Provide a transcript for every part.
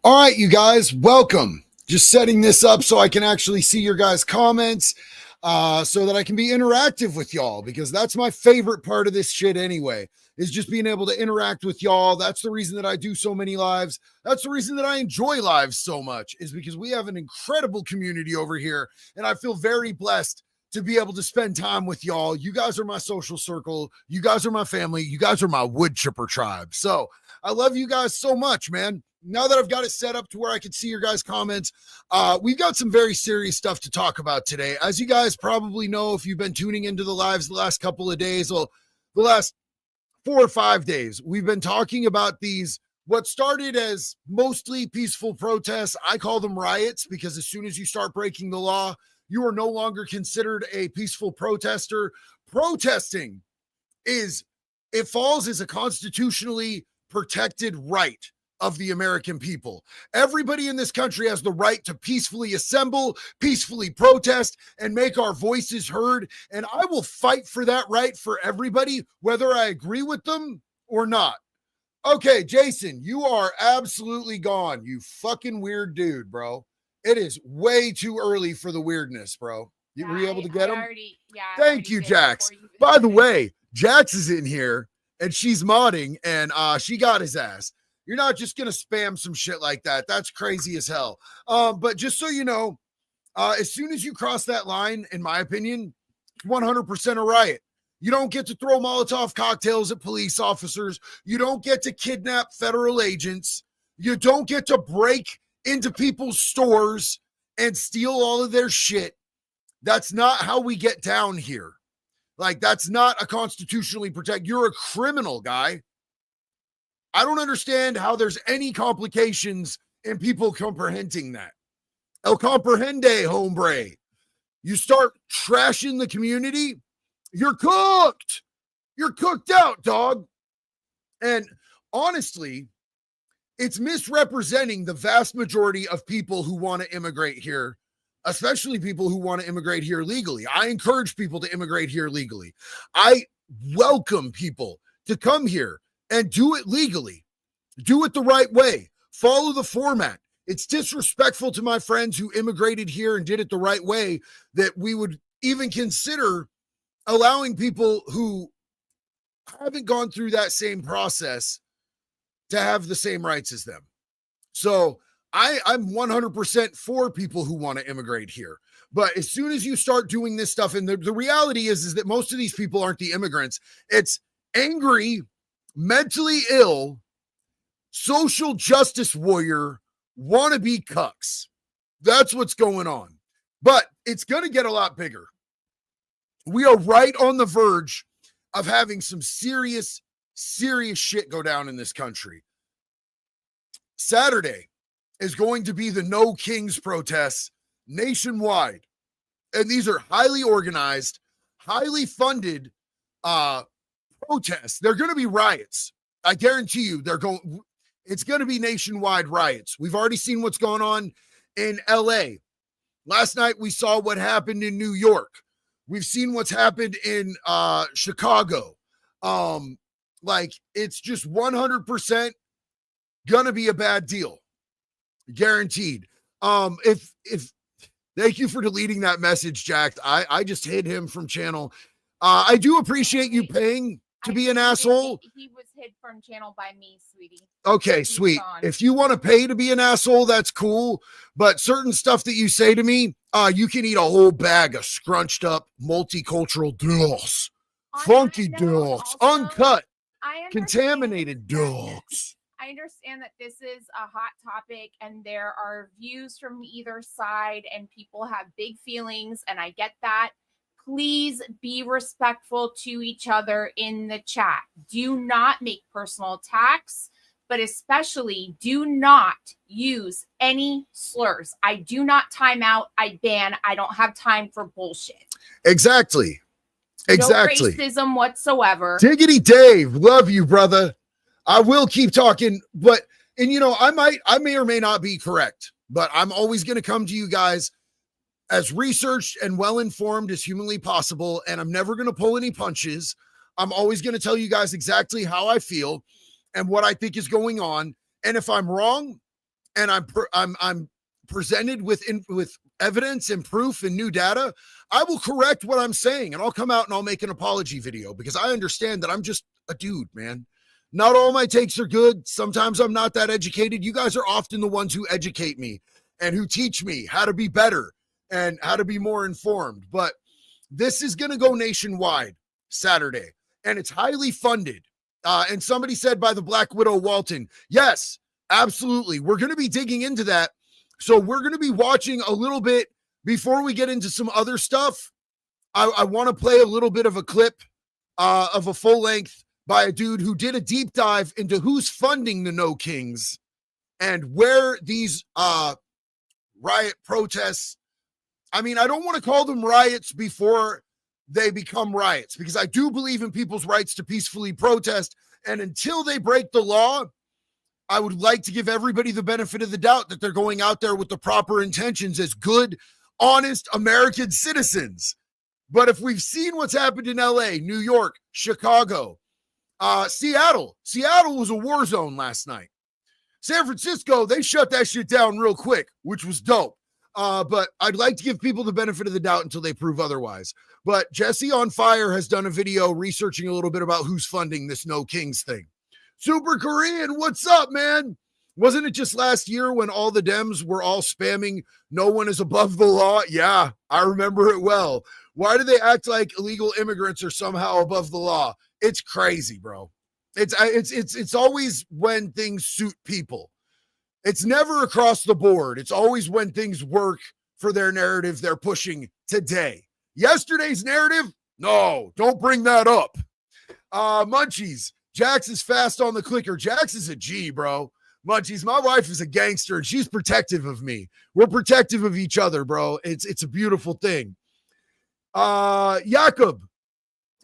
All right, you guys, welcome. Just setting this up so I can actually see your guys' comments so that I can be interactive with y'all, because that's my favorite part of this shit anyway, is just being able to interact with y'all. That's the reason that I do so many lives. That's the reason that I enjoy lives so much, is because we have an incredible community over here, and I feel very blessed to be able to spend time with y'all. You guys are my social circle. You guys are my family. You guys are my wood chipper tribe. So I love you guys so much, man. Now that I've got it set up to where I can see your guys' comments, we've got some very serious stuff to talk about today. As you guys probably know, if you've been tuning into the lives the last couple of days, or the last 4 or 5 days, we've been talking about these, what started as mostly peaceful protests. I call them riots, because as soon as you start breaking the law, you are no longer considered a peaceful protester. Protesting it falls as a constitutionally protected right of the American people. Everybody in this country has the right to peacefully assemble, peacefully protest, and make our voices heard. And I will fight for that right for everybody, whether I agree with them or not. Okay, Jason, you are absolutely gone. You fucking weird dude, bro. It is way too early for the weirdness, bro. Were you able to get him? Thank you, Jax. By the way, Jax is in here and she's modding, and she got his ass. You're not just going to spam some shit like that. That's crazy as hell. But just so you know, as soon as you cross that line, in my opinion, 100% a riot. You don't get to throw Molotov cocktails at police officers. You don't get to kidnap federal agents. You don't get to break into people's stores and steal all of their shit. That's not how we get down here. Like, that's not a constitutionally protected. You're a criminal, guy. I don't understand how there's any complications in people comprehending that. El comprehende, hombre. You start trashing the community, you're cooked. You're cooked out, dog. And honestly, it's misrepresenting the vast majority of people who want to immigrate here, especially people who want to immigrate here legally. I encourage people to immigrate here legally. I welcome people to come here and do it legally. Do it the right way. Follow the format. It's disrespectful to my friends who immigrated here and did it the right way that we would even consider allowing people who haven't gone through that same process to have the same rights as them. So I'm 100% for people who want to immigrate here. But as soon as you start doing this stuff, and the reality is that most of these people aren't the immigrants. It's angry, mentally ill, social justice warrior, wannabe cucks. That's what's going on. But it's going to get a lot bigger. We are right on the verge of having some serious shit go down in this country. Saturday is going to be the No Kings protests nationwide. And these are highly organized, highly funded protests. They're going to be riots. I guarantee you it's going to be nationwide riots. We've already seen what's going on in LA. Last night we saw what happened in New York. We've seen what's happened in Chicago. It's just 100% gonna be a bad deal. Guaranteed. If thank you for deleting that message, Jack. I just hid him from channel. I do appreciate you paying to be an asshole. He was hid from channel by me, sweetie. Okay, sweet. If you want to pay to be an asshole, that's cool. But certain stuff that you say to me, you can eat a whole bag of scrunched up multicultural dogs, funky dogs, uncut, contaminated dogs. I understand that this is a hot topic and there are views from either side and people have big feelings, and I get that. Please be respectful to each other in the chat. Do not make personal attacks, but especially do not use any slurs. I do not time out. I ban. I don't have time for bullshit. Exactly. No racism whatsoever. Diggity Dave, love you, brother. I will keep talking, I may or may not be correct, but I'm always going to come to you guys as researched and well-informed as humanly possible, and I'm never going to pull any punches. I'm always going to tell you guys exactly how I feel and what I think is going on. And if I'm wrong, and I'm presented with evidence and proof and new data, I will correct what I'm saying, and I'll come out and I'll make an apology video, because I understand that I'm just a dude, man. Not all my takes are good. Sometimes I'm not that educated. You guys are often the ones who educate me and who teach me how to be better and how to be more informed. But this is going to go nationwide Saturday, and it's highly funded. And somebody said by the Black Widow Walton, yes, absolutely. We're going to be digging into that. So we're going to be watching a little bit before we get into some other stuff. I want to play a little bit of a clip of a full length by a dude who did a deep dive into who's funding the No Kings and where these riot protests. I mean, I don't want to call them riots before they become riots, because I do believe in people's rights to peacefully protest. And until they break the law, I would like to give everybody the benefit of the doubt that they're going out there with the proper intentions as good, honest American citizens. But if we've seen what's happened in LA, New York, Chicago, Seattle was a war zone last night. San Francisco, they shut that shit down real quick, which was dope. But I'd like to give people the benefit of the doubt until they prove otherwise. But Jesse on Fire has done a video researching a little bit about who's funding this No Kings thing. Super Korean, what's up, man? Wasn't it just last year when all the Dems were all spamming no one is above the law? Yeah, I remember it well. Why do they act like illegal immigrants are somehow above the law? It's crazy, bro. It's always when things suit people. It's never across the board. It's always when things work for their narrative they're pushing today. Yesterday's narrative? No, don't bring that up. Munchies, Jax is fast on the clicker. Jax is a G, bro. Munchies, my wife is a gangster and she's protective of me. We're protective of each other, bro. It's a beautiful thing. Jakob,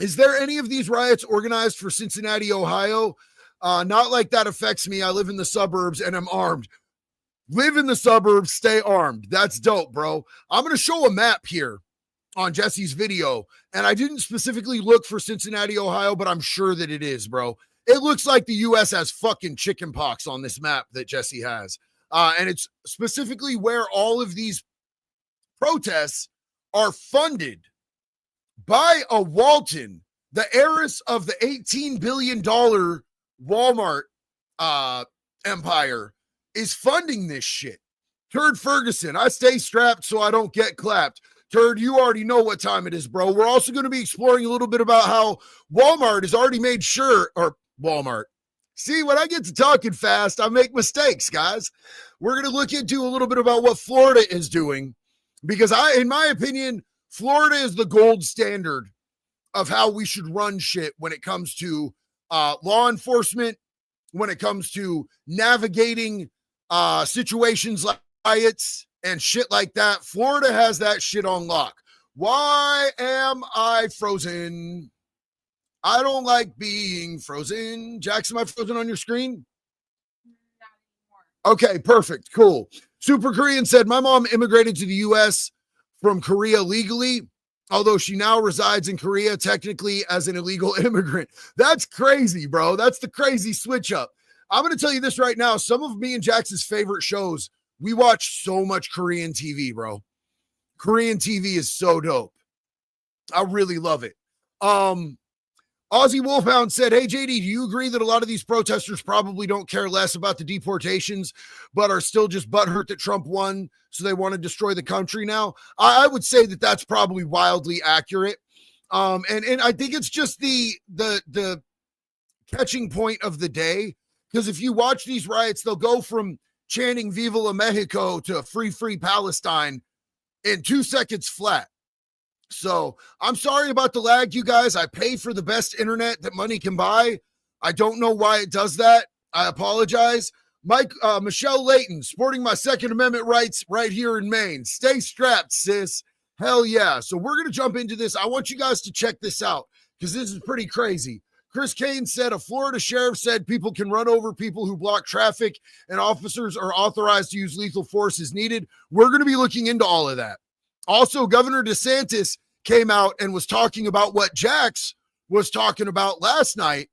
is there any of these riots organized for Cincinnati, Ohio? Not like that affects me. I live in the suburbs and I'm armed. Live in the suburbs, stay armed. That's dope, bro. I'm going to show a map here on Jesse's video, and I didn't specifically look for Cincinnati, Ohio, but I'm sure that it is, bro. It looks like the U.S. has fucking chicken pox on this map that Jesse has. And it's specifically where all of these protests are funded by a Walton, the heiress of the $18 billion Walmart empire, is funding this shit. Turd Ferguson, I stay strapped so I don't get clapped. Turd, you already know what time it is, bro. We're also going to be exploring a little bit about how Walmart has already made sure, or Walmart. See, when I get to talking fast, I make mistakes, guys. We're going to look into a little bit about what Florida is doing, because in my opinion, Florida is the gold standard of how we should run shit when it comes to law enforcement, when it comes to navigating situations like riots and shit like that. Florida has that shit on lock. Why am I frozen? I don't like being frozen. Jackson, am I frozen on your screen? Not anymore. Okay, perfect. Cool. Super Korean said, my mom immigrated to the U.S. from Korea legally, although she now resides in Korea technically as an illegal immigrant. That's crazy, bro. That's the crazy switch up. I'm going to tell you this right now. Some of me and Jackson's favorite shows, we watch so much Korean TV, bro. Korean TV is so dope. I really love it. Aussie Wolfhound said, hey, JD, do you agree that a lot of these protesters probably don't care less about the deportations, but are still just butthurt that Trump won, so they want to destroy the country now? I would say that that's probably wildly accurate. And I think it's just the catching point of the day, because if you watch these riots, they'll go from chanting Viva la Mexico to free Palestine in 2 seconds flat. So I'm sorry about the lag, you guys. I pay for the best internet that money can buy. I don't know why it does that. I apologize. Michelle Layton, sporting my Second Amendment rights right here in Maine. Stay strapped, sis. Hell yeah. So we're going to jump into this. I want you guys to check this out because this is pretty crazy. Chris Kane said a Florida sheriff said people can run over people who block traffic and officers are authorized to use lethal force as needed. We're going to be looking into all of that. Also, Governor DeSantis came out and was talking about what Jax was talking about last night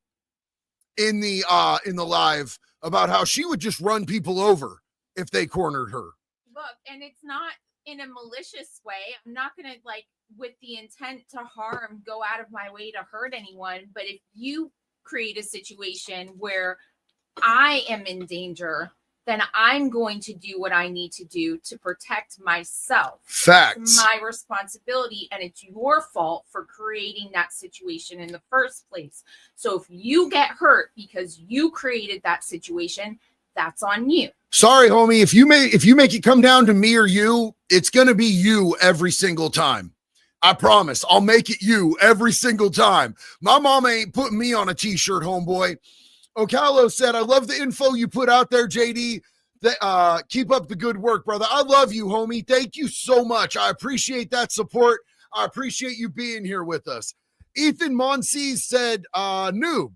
in the live about how she would just run people over if they cornered her. Look, and it's not in a malicious way. I'm not going to, like, with the intent to harm, go out of my way to hurt anyone. But if you create a situation where I am in danger, then I'm going to do what I need to do to protect myself. Facts. It's my responsibility, and it's your fault for creating that situation in the first place. So if you get hurt because you created that situation, that's on you. Sorry, homie. If you make it come down to me or you, it's gonna be you every single time. I promise. I'll make it you every single time. My mama ain't putting me on a t-shirt, homeboy. Ocalo said, I love the info you put out there, JD. Keep up the good work, brother. I love you, homie. Thank you so much. I appreciate that support. I appreciate you being here with us. Ethan Monsees said, noob.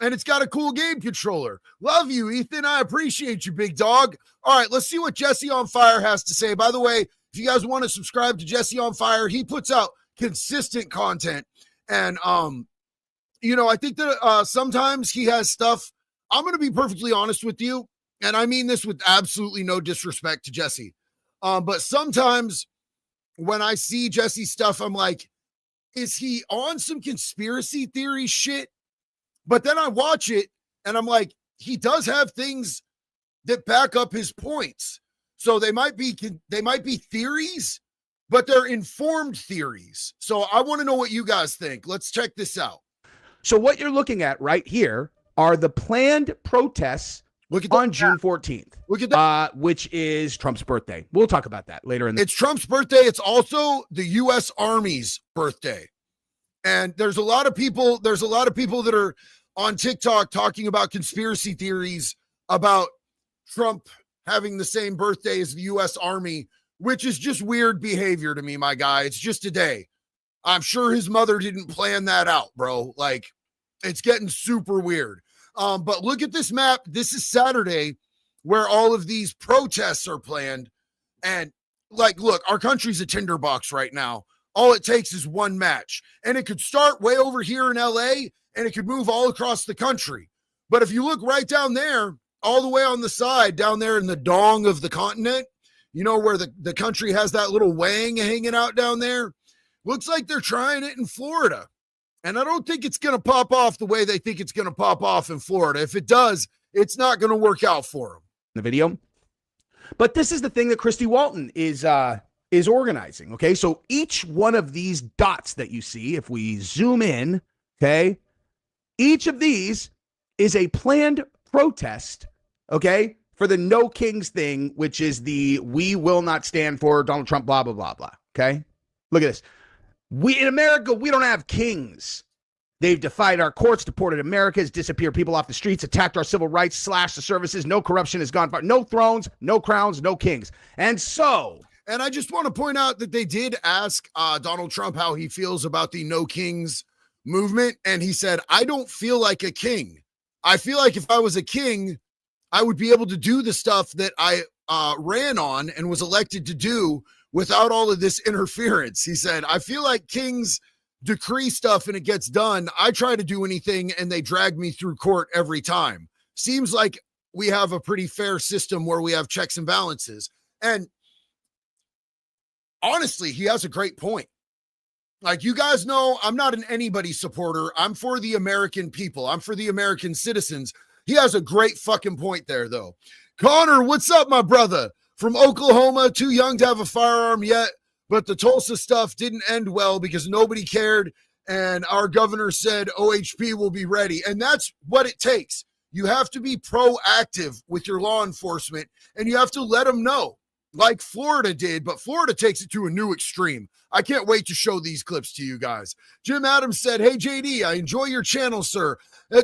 And it's got a cool game controller. Love you, Ethan. I appreciate you, big dog. All right, let's see what Jesse on Fire has to say. By the way, if you guys want to subscribe to Jesse on Fire, he puts out consistent content. And, I think that sometimes he has stuff. I'm going to be perfectly honest with you, and I mean this with absolutely no disrespect to Jesse. But sometimes when I see Jesse's stuff, I'm like, is he on some conspiracy theory shit? But then I watch it and I'm like, he does have things that back up his points. So they might be theories, but they're informed theories. So I want to know what you guys think. Let's check this out. So what you're looking at right here are the planned protests on June 14th. Look at that. Which is Trump's birthday. We'll talk about that later in the It's Trump's birthday. It's also the U.S. Army's birthday. And there's a lot of people that are on TikTok talking about conspiracy theories about Trump having the same birthday as the U.S. Army, which is just weird behavior to me, my guy. It's just a day. I'm sure his mother didn't plan that out, bro. Like, it's getting super weird. But look at this map. This is Saturday where all of these protests are planned. And, like, look, our country's a tinderbox right now. All it takes is one match. And it could start way over here in LA, and it could move all across the country. But if you look right down there, all the way on the side, down there in the dong of the continent, you know, where the country has that little wang hanging out down there, looks like they're trying it in Florida. And I don't think it's going to pop off the way they think it's going to pop off in Florida. If it does, it's not going to work out for them. The video. But this is the thing that Christy Walton is organizing, okay? So each one of these dots that you see, if we zoom in, okay, each of these is a planned protest, okay, for the No Kings thing, which is the we will not stand for Donald Trump, blah, blah, blah, blah, okay? Look at this. In America, we don't have kings. They've defied our courts, deported Americans, disappeared people off the streets, attacked our civil rights, slashed the services. No corruption has gone far. No thrones, no crowns, no kings. And I just want to point out that they did ask Donald Trump how he feels about the No Kings movement. And he said, I don't feel like a king. I feel like if I was a king, I would be able to do the stuff that I ran on and was elected to do without all of this interference. He said, I feel like kings decree stuff and it gets done. I try to do anything and they drag me through court every time. Seems like we have a pretty fair system where we have checks and balances. And honestly, he has a great point. Like, you guys know, I'm not an anybody supporter. I'm for the American people. I'm for the American citizens. He has a great fucking point there, though. Connor, what's up, my brother? From Oklahoma, too young to have a firearm yet, but the Tulsa stuff didn't end well because nobody cared, and our governor said OHP will be ready. And that's what it takes. You have to be proactive with your law enforcement, and you have to let them know, like Florida did, but Florida takes it to a new extreme. I can't wait to show these clips to you guys. Jim Adams said, hey, JD, I enjoy your channel, sir.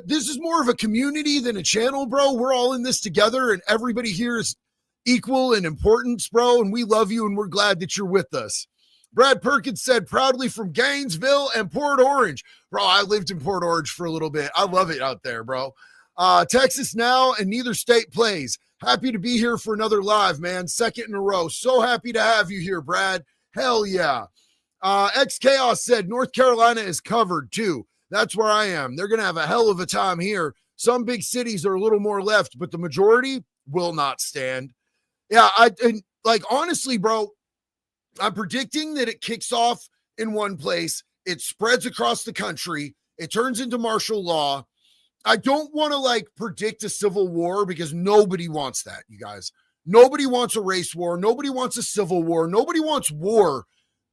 This is more of a community than a channel, bro. We're all in this together, and everybody here is equal in importance, bro, and we love you, and we're glad that you're with us. Brad Perkins said, proudly from Gainesville and Port Orange. Bro, I lived in Port Orange for a little bit. I love it out there, bro. Texas now, and neither state plays. Happy to be here for another live, man. Second in a row. So happy to have you here, Brad. Hell yeah. X Chaos said, North Carolina is covered, too. That's where I am. They're going to have a hell of a time here. Some big cities are a little more left, but the majority will not stand. Yeah, and like honestly, bro, I'm predicting that it kicks off in one place, it spreads across the country, it turns into martial law. I don't want to like predict a civil war because nobody wants that, you guys. Nobody wants a race war. Nobody wants a civil war. Nobody wants war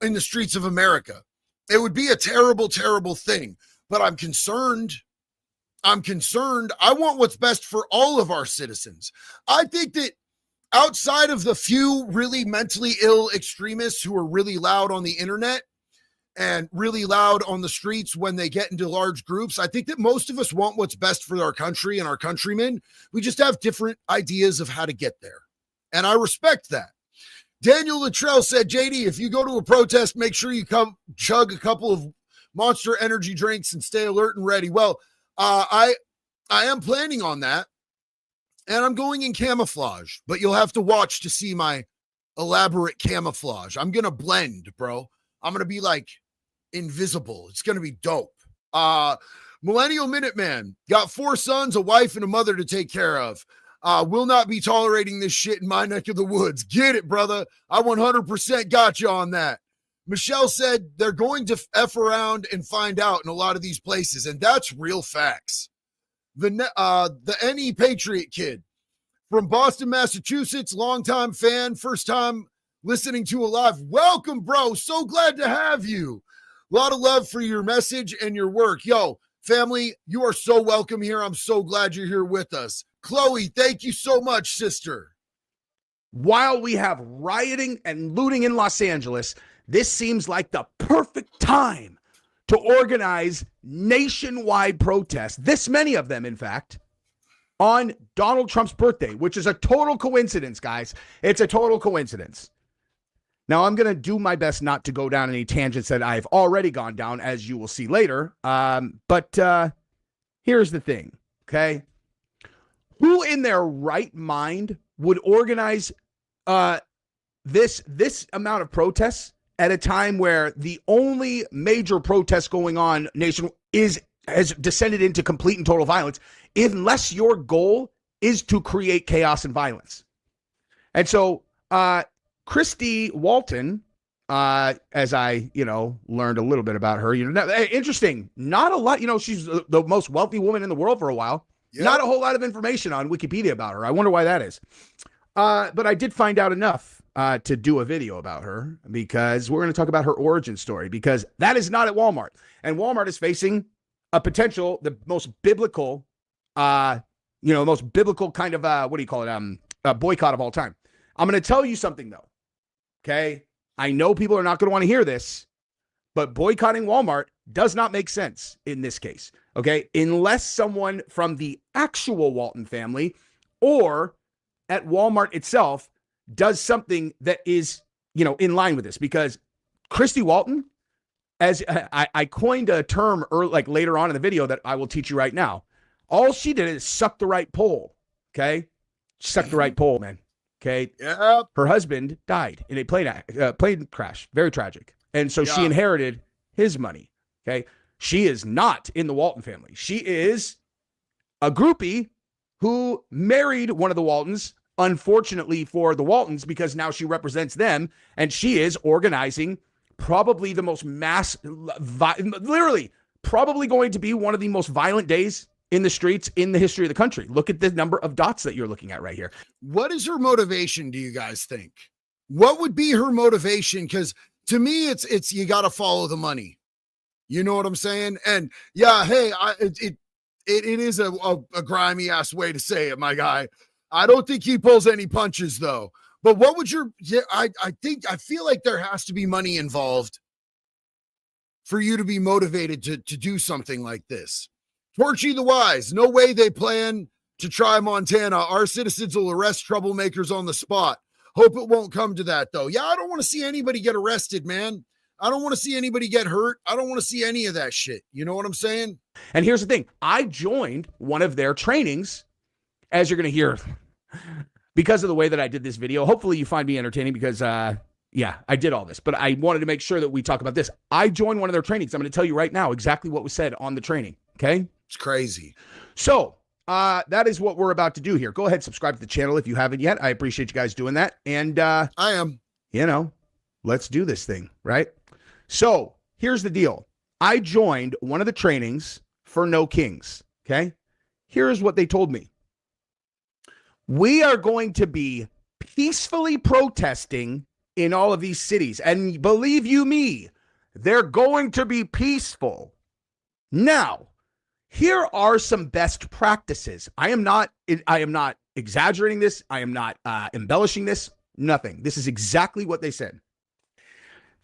in the streets of America. It would be a terrible, terrible thing. But I'm concerned. I want what's best for all of our citizens. I think that outside of the few really mentally ill extremists who are really loud on the internet and really loud on the streets when they get into large groups, I think that most of us want what's best for our country and our countrymen. We just have different ideas of how to get there. And I respect that. Daniel Luttrell said, JD, if you go to a protest, make sure you come chug a couple of Monster energy drinks and stay alert and ready. Well, I am planning on that. And I'm going in camouflage, but you'll have to watch to see my elaborate camouflage. I'm going to blend, bro. I'm going to be like invisible. It's going to be dope. Millennial Minuteman got 4 sons, a wife, and a mother to take care of. Will not be tolerating this shit in my neck of the woods. Get it, brother. I 100% got you on that. Michelle said they're going to F around and find out in a lot of these places, and that's real facts. The NE Patriot Kid from Boston, Massachusetts, longtime fan, first time listening to a live. Welcome, bro. So glad to have you. A lot of love for your message and your work. Yo, family, you are so welcome here. I'm so glad you're here with us. Chloe, thank you so much, sister. While we have rioting and looting in Los Angeles, this seems like the perfect time to organize nationwide protests, this many of them, in fact, on Donald Trump's birthday, which is a total coincidence, guys. It's a total coincidence. Now, I'm going to do my best not to go down any tangents that I've already gone down, as you will see later. But here's the thing, okay? Who in their right mind would organize this amount of protests at a time where the only major protest going on nation has descended into complete and total violence, unless your goal is to create chaos and violence? And so Christy Walton, as I, learned a little bit about her, interesting, not a lot, she's the most wealthy woman in the world for a while. Yep. Not a whole lot of information on Wikipedia about her. I wonder why that is. But I did find out enough to do a video about her, because we're going to talk about her origin story, because that is not at Walmart. And Walmart is facing a potential, the most biblical, most biblical kind of, boycott of all time. I'm going to tell you something, though. Okay. I know people are not going to want to hear this, but boycotting Walmart does not make sense in this case. Okay. Unless someone from the actual Walton family or at Walmart itself does something that is, in line with this, because Christy Walton, as I coined a term later on in the video that I will teach you right now. All she did is suck the right pole. Okay. Suck the right pole, man. Okay. Yep. Her husband died in a plane crash. Very tragic. And so she inherited his money. Okay. She is not in the Walton family. She is a groupie who married one of the Waltons, unfortunately for the Waltons, because now she represents them, and she is organizing probably the most literally probably going to be one of the most violent days in the streets in the history of the country. Look at the number of dots that you're looking at right here. What is her motivation, do you guys think? What would be her motivation? Because to me, it's you got to follow the money. You know what I'm saying? And yeah, hey, it is a grimy ass way to say it, my guy. I don't think he pulls any punches, though. But what would I feel like there has to be money involved for you to be motivated to do something like this. Torchy the Wise, no way they plan to try Montana. Our citizens will arrest troublemakers on the spot. Hope it won't come to that, though. Yeah, I don't want to see anybody get arrested, man. I don't want to see anybody get hurt. I don't want to see any of that shit. You know what I'm saying? And here's the thing. I joined one of their trainings, as you're going to hear, because of the way that I did this video. Hopefully you find me entertaining, because, I did all this. But I wanted to make sure that we talk about this. I joined one of their trainings. I'm going to tell you right now exactly what was said on the training, okay? It's crazy. So that is what we're about to do here. Go ahead, subscribe to the channel if you haven't yet. I appreciate you guys doing that. And I am. Let's do this thing, right? So here's the deal. I joined one of the trainings for No Kings, okay? Here's what they told me. We are going to be peacefully protesting in all of these cities. And believe you me, they're going to be peaceful. Now, here are some best practices. I am not exaggerating this. I am not embellishing this. Nothing. This is exactly what they said.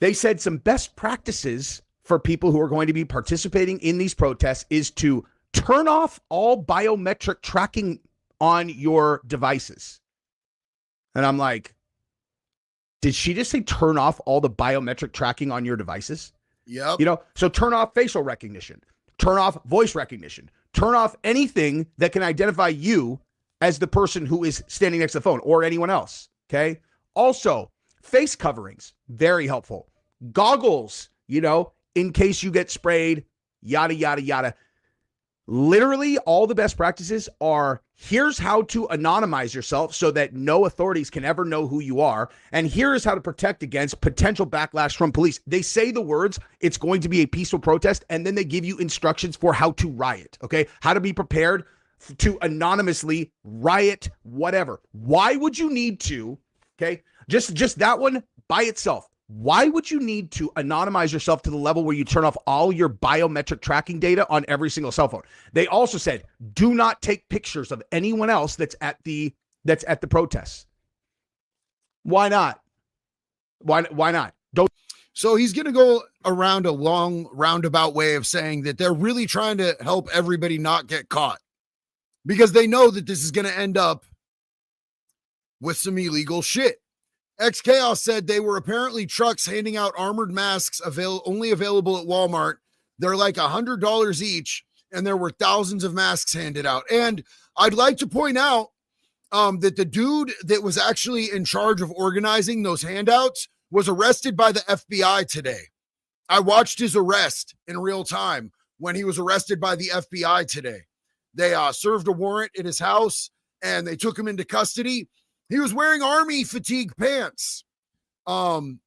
They said some best practices for people who are going to be participating in these protests is to turn off all biometric tracking on your devices. And I'm like, did she just say turn off all the biometric tracking on your devices? Yep. So turn off facial recognition, turn off voice recognition, turn off anything that can identify you as the person who is standing next to the phone or anyone else. Okay. Also, face coverings, very helpful. Goggles, in case you get sprayed, yada, yada, yada. Literally, all the best practices are here's how to anonymize yourself so that no authorities can ever know who you are. And here is how to protect against potential backlash from police. They say the words, it's going to be a peaceful protest, and then they give you instructions for how to riot, okay? How to be prepared to anonymously riot, whatever. Why would you need to, okay? Just that one by itself. Why would you need to anonymize yourself to the level where you turn off all your biometric tracking data on every single cell phone? They also said, do not take pictures of anyone else that's at the protests. Why not? Why not? Don't. So he's going to go around a long roundabout way of saying that they're really trying to help everybody not get caught because they know that this is going to end up with some illegal shit. X Chaos said they were apparently trucks handing out armored masks only available at Walmart. They're like $100 each, and there were thousands of masks handed out. And I'd like to point out that the dude that was actually in charge of organizing those handouts was arrested by the FBI today. I watched his arrest in real time when he was arrested by the FBI today. They served a warrant at his house, and they took him into custody. He was wearing army fatigue pants. And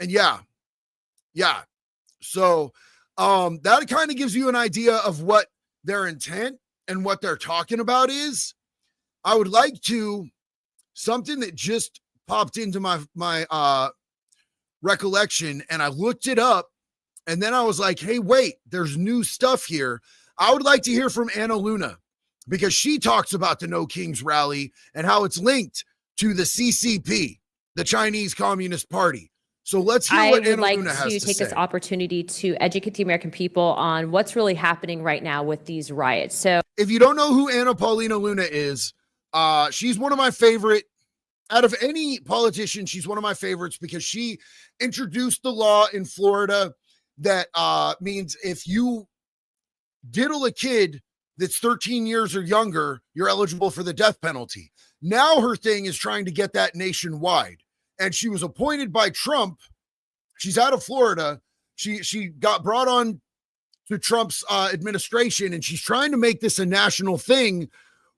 yeah. So that kind of gives you an idea of what their intent and what they're talking about is. I would like to, something that just popped into my recollection, and I looked it up, and then I was like, hey, wait, there's new stuff here. I would like to hear from Anna Luna because she talks about the No Kings rally and how it's linked to the CCP, the Chinese Communist Party. So let's hear what Anna Luna has to say. I would like to take this opportunity to educate the American people on what's really happening right now with these riots. So if you don't know who Anna Paulina Luna is, she's one of my favorite. Out of any politician, she's one of my favorites because she introduced the law in Florida that means if you diddle a kid that's 13 years or younger, you're eligible for the death penalty. Now her thing is trying to get that nationwide. And she was appointed by Trump. She's out of Florida. She got brought on to Trump's administration, and she's trying to make this a national thing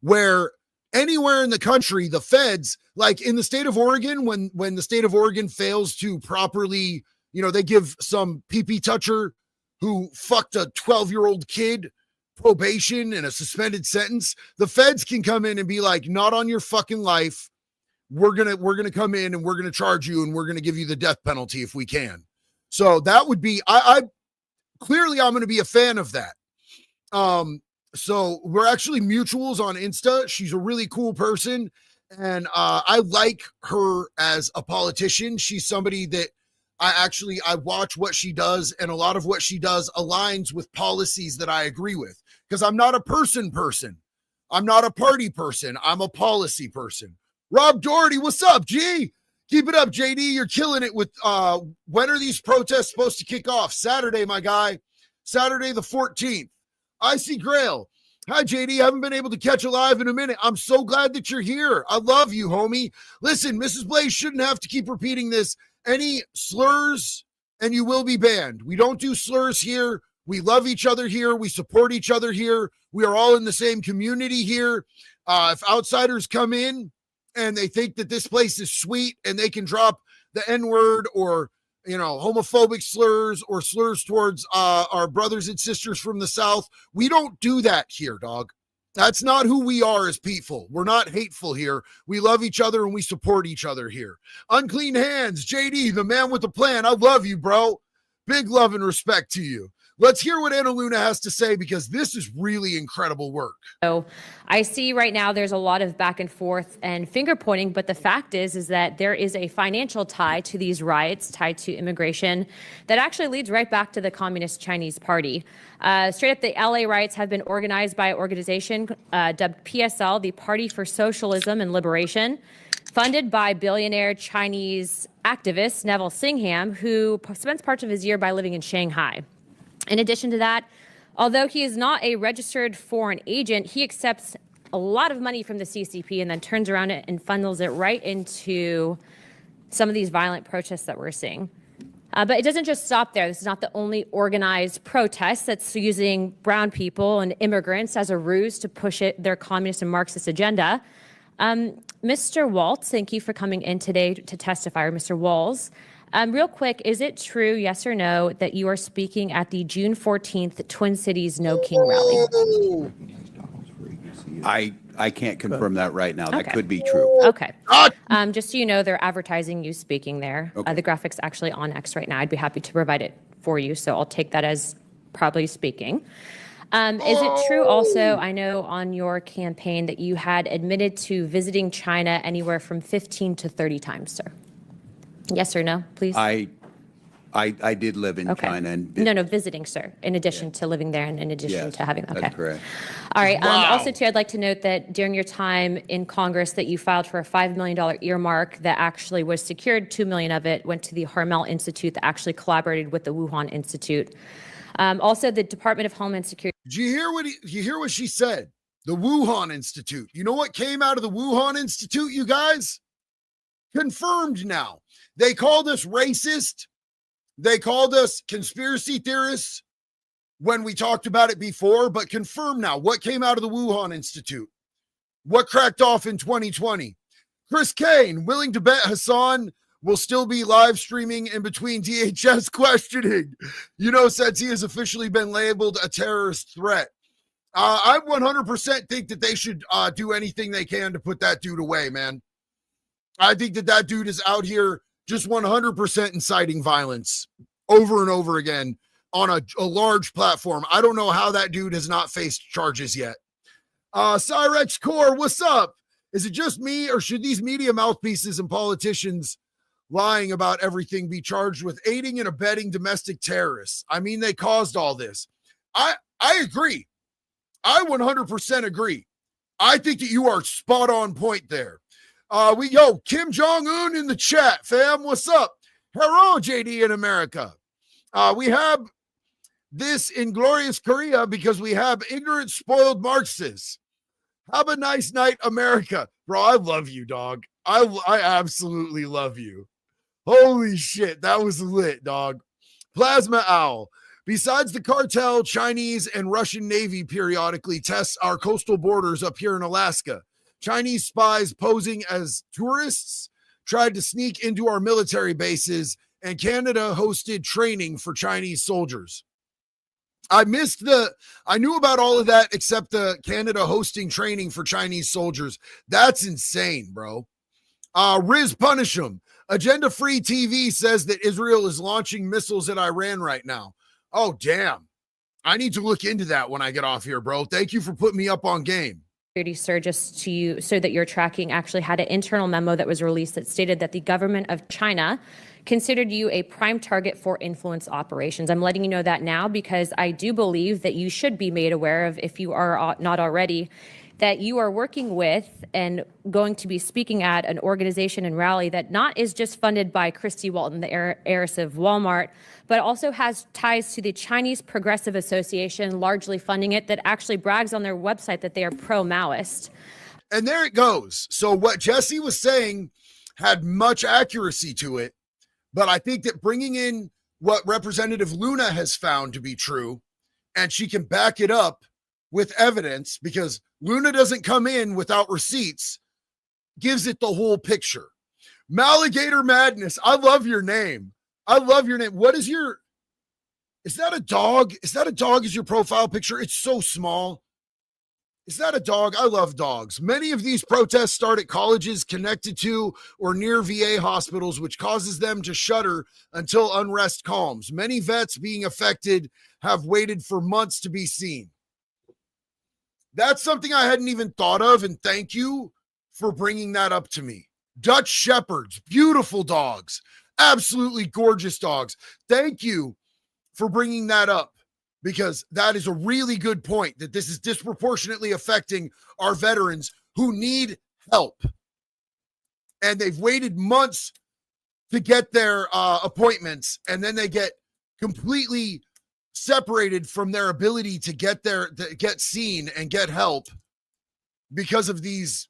where anywhere in the country, the feds, like in the state of Oregon, when the state of Oregon fails to properly, they give some pee-pee toucher who fucked a 12-year-old kid probation and a suspended sentence, the feds can come in and be like, not on your fucking life. We're gonna come in and we're gonna charge you and we're gonna give you the death penalty if we can. So that would be I'm gonna be a fan of that. So we're actually mutuals on Insta. She's a really cool person, and I like her as a politician. She's somebody that I watch what she does, and a lot of what she does aligns with policies that I agree with. Because I'm not a person. I'm not a party person. I'm a policy person. Rob Doherty, what's up, G? Keep it up, JD. You're killing it with when are these protests supposed to kick off? Saturday, my guy. Saturday the 14th. Icy Grail. Hi, JD. Haven't been able to catch a live in a minute. I'm so glad that you're here. I love you, homie. Listen, Mrs. Blaze shouldn't have to keep repeating this. Any slurs, and you will be banned. We don't do slurs here. We love each other here. We support each other here. We are all in the same community here. If outsiders come in and they think that this place is sweet and they can drop the N-word or, homophobic slurs or slurs towards our brothers and sisters from the South, we don't do that here, dog. That's not who we are as people. We're not hateful here. We love each other and we support each other here. Unclean Hands, JD, the man with the plan. I love you, bro. Big love and respect to you. Let's hear what Anna Luna has to say, because this is really incredible work. So I see right now there's a lot of back and forth and finger pointing, but the fact is that there is a financial tie to these riots, tied to immigration, that actually leads right back to the Communist Chinese Party. Straight up, the LA riots have been organized by an organization dubbed PSL, the Party for Socialism and Liberation, funded by billionaire Chinese activist Neville Singham, who spends parts of his year by living in Shanghai. In addition to that, although he is not a registered foreign agent, he accepts a lot of money from the CCP and then turns around and funnels it right into some of these violent protests that we're seeing. But it doesn't just stop there. This is not the only organized protest that's using brown people and immigrants as a ruse to push their communist and Marxist agenda. Mr. Waltz, thank you for coming in today to testify, or Mr. Walls. Real quick, is it true, yes or no, that you are speaking at the June 14th Twin Cities No King rally? I can't confirm that right now. That Okay. could be true. Okay. Just so you know, they're advertising you speaking there. Okay. The graphic's actually on X right now. I'd be happy to provide it for you, so I'll take that as probably speaking. Is it true also, I know on your campaign, that you had admitted to visiting China anywhere from 15 to 30 times, sir? Yes or no, please? I did live in China and No, visiting, sir, in addition to living there and in addition yes, to having, okay. that's correct. All right. Wow. Also, too, I'd like to note that during your time in Congress that you filed for a $5 million earmark that actually was secured. $2 million of it went to the Harmel Institute that actually collaborated with the Wuhan Institute. Also, the Department of Homeland Security. Did you hear what she said? The Wuhan Institute. You know what came out of the Wuhan Institute, you guys? Confirmed now. They called us racist. They called us conspiracy theorists when we talked about it before, but confirmed now. What came out of the Wuhan Institute? What cracked off in 2020? Chris Kane, willing to bet Hassan will still be live streaming in between DHS questioning, since he has officially been labeled a terrorist threat. I 100% think that they should do anything they can to put that dude away, man. I think that dude is out here just 100% inciting violence over and over again on a large platform. I don't know how that dude has not faced charges yet. Cyrex Core, what's up? Is it just me, or should these media mouthpieces and politicians lying about everything be charged with aiding and abetting domestic terrorists? I mean, they caused all this. I agree. I 100% agree. I think that you are spot on point there. Kim Jong-un in the chat, fam. What's up? Hello, JD in America. We have this in glorious Korea because we have ignorant, spoiled Marxists. Have a nice night, America. Bro, I love you, dog. I absolutely love you. Holy shit, that was lit, dog. Plasma Owl. Besides the cartel, Chinese and Russian Navy periodically tests our coastal borders up here in Alaska. Chinese spies posing as tourists tried to sneak into our military bases, and Canada hosted training for Chinese soldiers. I knew about all of that except the Canada hosting training for Chinese soldiers. That's insane, bro. Riz punish them. Agenda Free TV says that Israel is launching missiles at Iran right now. Oh, damn. I need to look into that when I get off here, bro. Thank you for putting me up on game. Sir, just to you, so that you're tracking, actually had an internal memo that was released that stated that the government of China considered you a prime target for influence operations. I'm letting you know that now because I do believe that you should be made aware of, if you are not already, that you are working with and going to be speaking at an organization and rally that not is just funded by Christy Walton, the heiress of Walmart, but also has ties to the Chinese Progressive Association, largely funding it, that actually brags on their website that they are pro-Maoist. And there it goes. So what Jesse was saying had much accuracy to it, but I think that bringing in what Representative Luna has found to be true and she can back it up with evidence, because Luna doesn't come in without receipts, gives it the whole picture. Maligator Madness. I love your name. I love your name. What is your, is that a dog? Is that a dog as your profile picture? It's so small. Is that a dog? I love dogs. Many of these protests start at colleges connected to or near VA hospitals, which causes them to shudder until unrest calms. Many vets being affected have waited for months to be seen. That's something I hadn't even thought of, and thank you for bringing that up to me. Dutch Shepherds, beautiful dogs, absolutely gorgeous dogs. Thank you for bringing that up, because that is a really good point, that this is disproportionately affecting our veterans who need help. And they've waited months to get their appointments, and then they get completely separated from their ability to get seen and get help because of these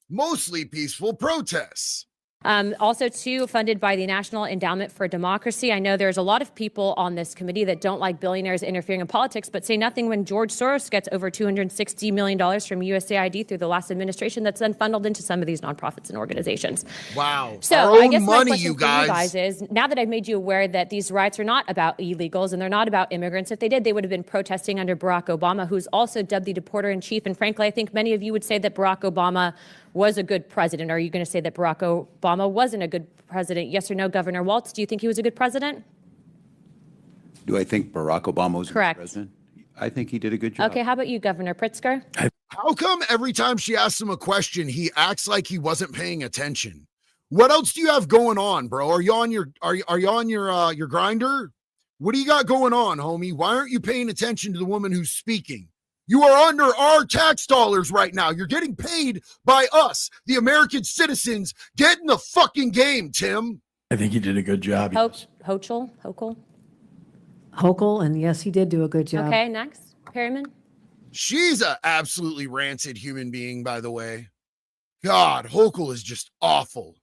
mostly peaceful protests. Also, too, funded by the National Endowment for Democracy. I know there's a lot of people on this committee that don't like billionaires interfering in politics, but say nothing when George Soros gets over $260 million from USAID through the last administration that's then funneled into some of these nonprofits and organizations. Wow. So Our I own guess my money, question you for you guys. guys is, now that I've made you aware that these riots are not about illegals and they're not about immigrants, if they did, they would have been protesting under Barack Obama, who's also dubbed the deporter-in-chief. And frankly, I think many of you would say that Barack Obama was a good president. Are you going to say that Barack Obama wasn't a good president? Yes or no, Governor Waltz? Do you think he was a good president? Do I think Barack Obama was Correct. president? I think he did a good job. Okay, how about you, Governor Pritzker? How come every time she asks him a question, he acts like he wasn't paying attention? What else do you have going on, bro? Are you on your your grinder? What do you got going on, homie? Why aren't you paying attention to the woman who's speaking? You are under our tax dollars right now. You're getting paid by us, the American citizens. Get in the fucking game, Tim. I think he did a good job. Hochul? Hochul, and yes, he did do a good job. Okay, next. Perryman? She's an absolutely rancid human being, by the way. God, Hochul is just awful.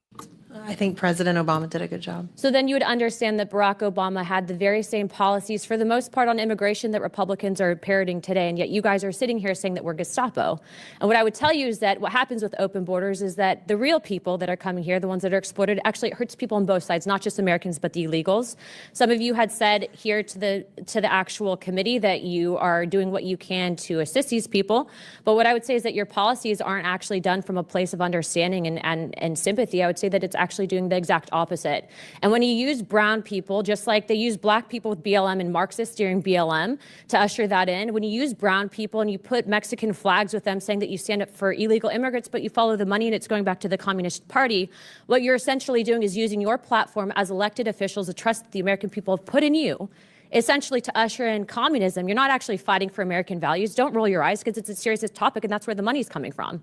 I think President Obama did a good job. So then you would understand that Barack Obama had the very same policies for the most part on immigration that Republicans are parroting today, and yet you guys are sitting here saying that we're Gestapo. And what I would tell you is that what happens with open borders is that the real people that are coming here, the ones that are exploited, actually it hurts people on both sides, not just Americans, but the illegals. Some of you had said here to the actual committee that you are doing what you can to assist these people. But what I would say is that your policies aren't actually done from a place of understanding and sympathy. I would say that it's actually doing the exact opposite. And when you use brown people, just like they use black people with BLM and Marxists during BLM to usher that in, when you use brown people and you put Mexican flags with them saying that you stand up for illegal immigrants, but you follow the money and it's going back to the Communist Party, what you're essentially doing is using your platform as elected officials, the trust that the American people have put in you, essentially to usher in communism. You're not actually fighting for American values. Don't roll your eyes, because it's a serious topic and that's where the money's coming from.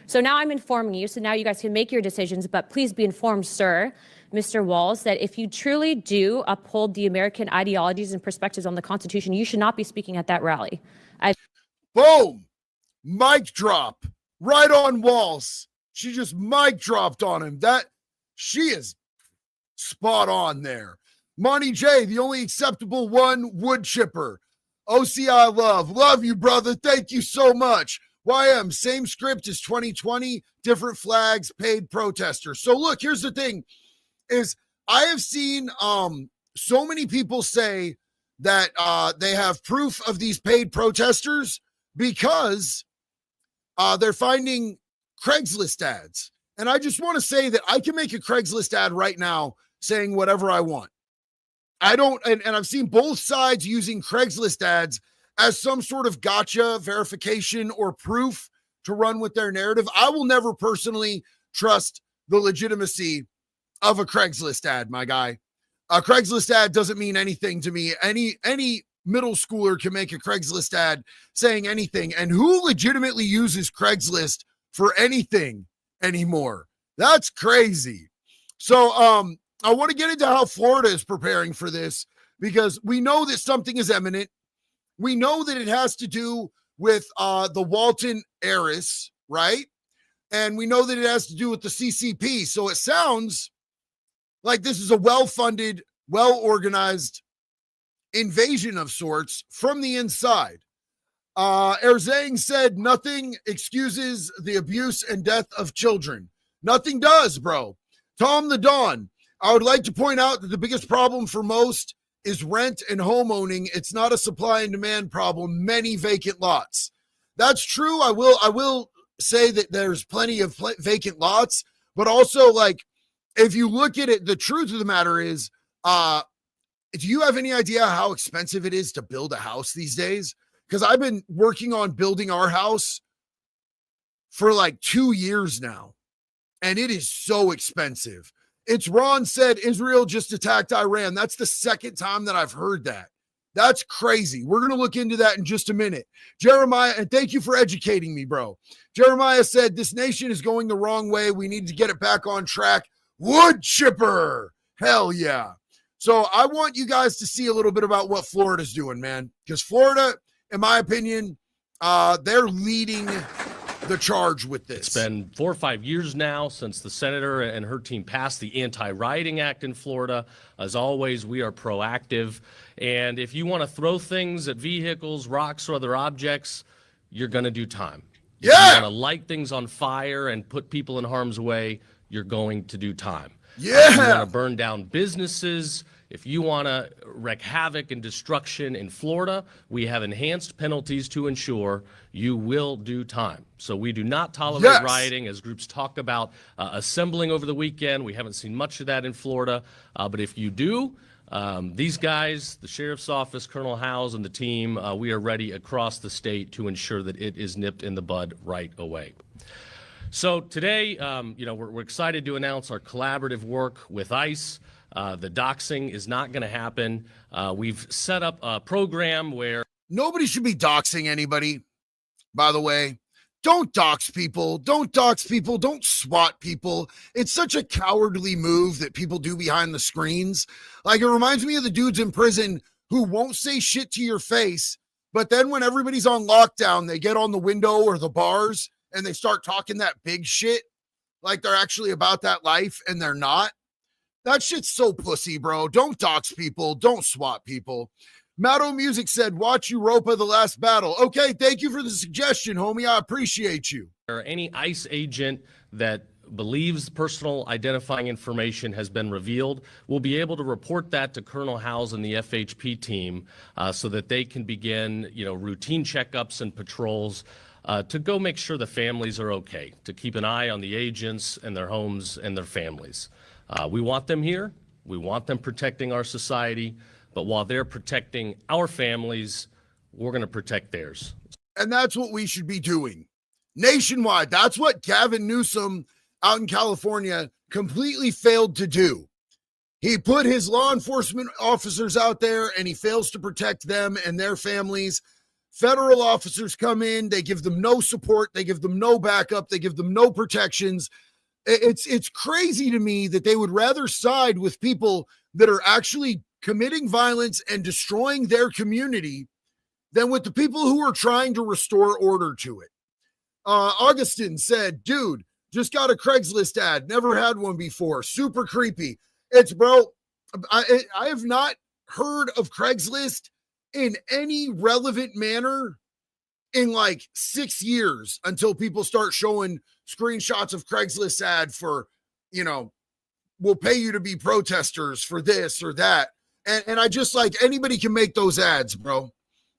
So now I'm informing you, so now you guys can make your decisions, but please be informed, sir, Mr. Walls, that if you truly do uphold the American ideologies and perspectives on the Constitution, you should not be speaking at that rally. Boom! Mic drop. Right on Walls. She just mic dropped on him. She is spot on there. Monty J, the only acceptable one, wood chipper. OCI love you, brother. Thank you so much. YM, same script as 2020, different flags, paid protesters. So look, here's the thing, is I have seen so many people say that they have proof of these paid protesters because they're finding Craigslist ads. And I just want to say that I can make a Craigslist ad right now saying whatever I want. I don't, and I've seen both sides using Craigslist ads as some sort of gotcha verification or proof to run with their narrative. I will never personally trust the legitimacy of a Craigslist ad, my guy. A Craigslist ad doesn't mean anything to me. Any middle schooler can make a Craigslist ad saying anything. And who legitimately uses Craigslist for anything anymore? That's crazy. So I want to get into how Florida is preparing for this, because we know that something is imminent. We know that it has to do with the Walton heiress, right? And we know that it has to do with the CCP. So it sounds like this is a well-funded, well-organized invasion of sorts from the inside. Erzang said nothing excuses the abuse and death of children. Nothing does, bro. Tom the Don, I would like to point out that the biggest problem for most is rent and home owning. It's not a supply and demand problem. Many vacant lots. That's true. I will say that there's plenty of vacant lots, but also, like, if you look at it, the truth of the matter is, do you have any idea how expensive it is to build a house these days? Because I've been working on building our house for like 2 years now, and it is so expensive. It's Ron said Israel just attacked Iran. That's the second time that I've heard that. That's crazy. We're going to look into that in just a minute. Jeremiah, and thank you for educating me, bro. Jeremiah said this nation is going the wrong way. We need to get it back on track. Wood chipper. Hell yeah. So I want you guys to see a little bit about what Florida's doing, man. Because Florida, in my opinion, they're leading the charge with this. It's been 4 or 5 years now since the senator and her team passed the Anti-Rioting Act in Florida. As always, we are proactive. And if you want to throw things at vehicles, rocks, or other objects, you're going to do time. If you want to light things on fire and put people in harm's way, you're going to do time. Yeah. If you want to burn down businesses, if you want to wreak havoc and destruction in Florida, we have enhanced penalties to ensure you will do time. So we do not tolerate rioting, as groups talk about assembling over the weekend. We haven't seen much of that in Florida. But if you do, these guys, the sheriff's office, Colonel Howes, and the team, we are ready across the state to ensure that it is nipped in the bud right away. So today, we're excited to announce our collaborative work with ICE. The doxing is not going to happen. We've set up a program where nobody should be doxing anybody, by the way. Don't dox people. Don't dox people. Don't swat people. It's such a cowardly move that people do behind the screens. Like, it reminds me of the dudes in prison who won't say shit to your face, but then when everybody's on lockdown, they get on the window or the bars and they start talking that big shit like they're actually about that life, and they're not. That shit's so pussy, bro. Don't dox people. Don't swat people. Matto Music said, watch Europa The Last Battle. Okay, thank you for the suggestion, homie. I appreciate you. or any ICE agent that believes personal identifying information has been revealed will be able to report that to Colonel Howes and the FHP team so that they can begin, routine checkups and patrols to go make sure the families are okay, to keep an eye on the agents and their homes and their families. We want them here. We want them protecting our society. But while they're protecting our families, we're going to protect theirs. And that's what we should be doing nationwide. That's what Gavin Newsom out in California completely failed to do. He put his law enforcement officers out there and he fails to protect them and their families. Federal officers come in, they give them no support, they give them no backup, they give them no protections. It's crazy to me that they would rather side with people that are actually committing violence and destroying their community than with the people who are trying to restore order to it. Augustin said, dude, just got a Craigslist ad. Never had one before. Super creepy. It's, bro, I have not heard of Craigslist in any relevant manner in like 6 years until people start showing screenshots of Craigslist ad for, we'll pay you to be protesters for this or that. And I just like anybody can make those ads, bro.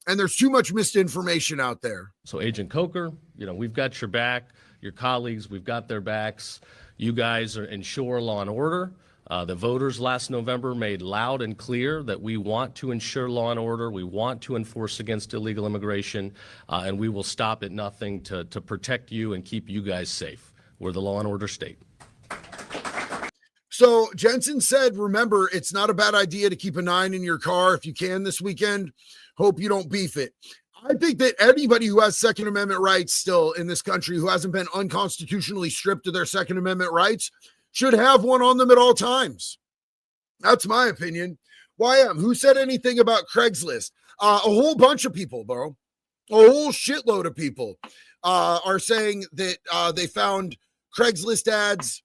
And there's too much misinformation out there. So Agent Coker, we've got your back. Your colleagues, we've got their backs. You guys are ensure law and order. The voters last November made loud and clear that we want to ensure law and order. We want to enforce against illegal immigration, and we will stop at nothing to protect you and keep you guys safe. We're the law and order state. So Jensen said, remember, it's not a bad idea to keep a 9 in your car if you can this weekend. Hope you don't beef it. I think that anybody who has Second Amendment rights still in this country who hasn't been unconstitutionally stripped of their Second Amendment rights should have one on them at all times. That's my opinion. YM, who said anything about Craigslist? A whole bunch of people, bro. A whole shitload of people are saying that they found Craigslist ads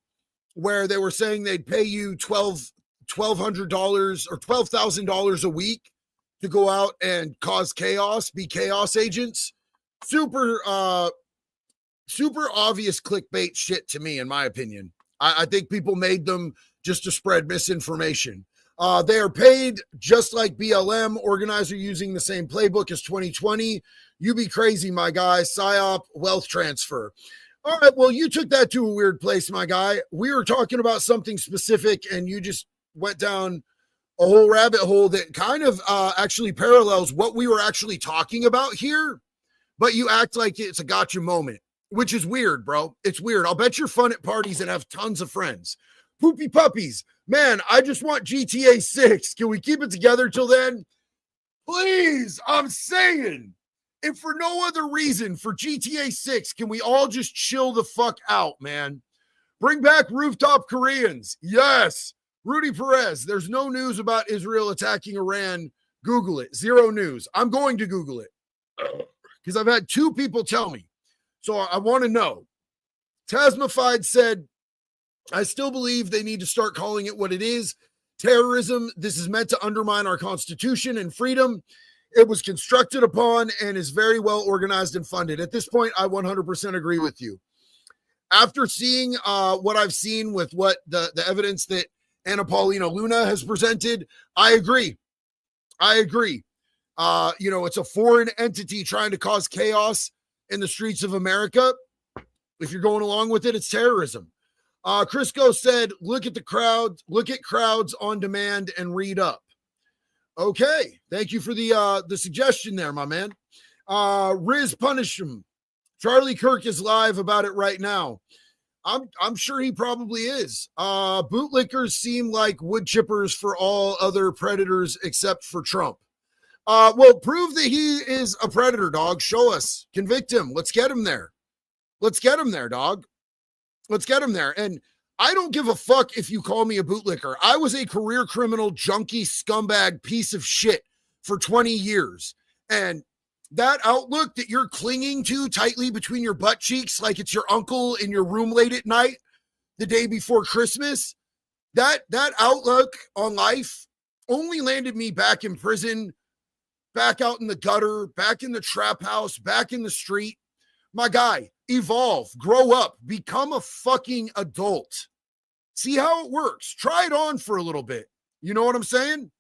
where they were saying they'd pay you $1,200 or $12,000 a week to go out and cause chaos, be chaos agents. Super obvious clickbait shit to me, in my opinion. I think people made them just to spread misinformation. They are paid just like BLM. Organizer using the same playbook as 2020. You be crazy, my guy. PSYOP, wealth transfer. All right, well, you took that to a weird place, my guy. We were talking about something specific, and you just went down a whole rabbit hole that kind of actually parallels what we were actually talking about here, but you act like it's a gotcha moment, which is weird, bro. It's weird. I'll bet you're fun at parties and have tons of friends. Poopy puppies. Man, I just want GTA 6. Can we keep it together till then? Please, I'm saying. If for no other reason, for GTA 6, can we all just chill the fuck out, man? Bring back rooftop Koreans. Yes. Rudy Perez, there's no news about Israel attacking Iran. Google it. Zero news. I'm going to Google it because I've had 2 people tell me. So I want to know. Tasmified said, I still believe they need to start calling it what it is. Terrorism. This is meant to undermine our Constitution and freedom. It was constructed upon and is very well organized and funded. At this point, I 100% agree with you. After seeing what I've seen with what the evidence that Anna Paulina Luna has presented, I agree. It's a foreign entity trying to cause chaos in the streets of America. If you're going along with it, it's terrorism. Crisco said, look at crowds on demand and read up. Okay, thank you for the suggestion there, my man. Riz punish him. Charlie Kirk is live about it right now. I'm sure he probably is. Bootlickers seem like wood chippers for all other predators except for Trump. Well, prove that he is a predator, dog. Show us. Convict him. Let's get him there. Let's get him there, dog. Let's get him there. And I don't give a fuck if you call me a bootlicker. I was a career criminal, junkie, scumbag, piece of shit for 20 years. And that outlook that you're clinging to tightly between your butt cheeks like it's your uncle in your room late at night the day before Christmas, that outlook on life only landed me back in prison, back out in the gutter, back in the trap house, back in the street. My guy, evolve, grow up, become a fucking adult. See how it works. Try it on for a little bit. You know what I'm saying?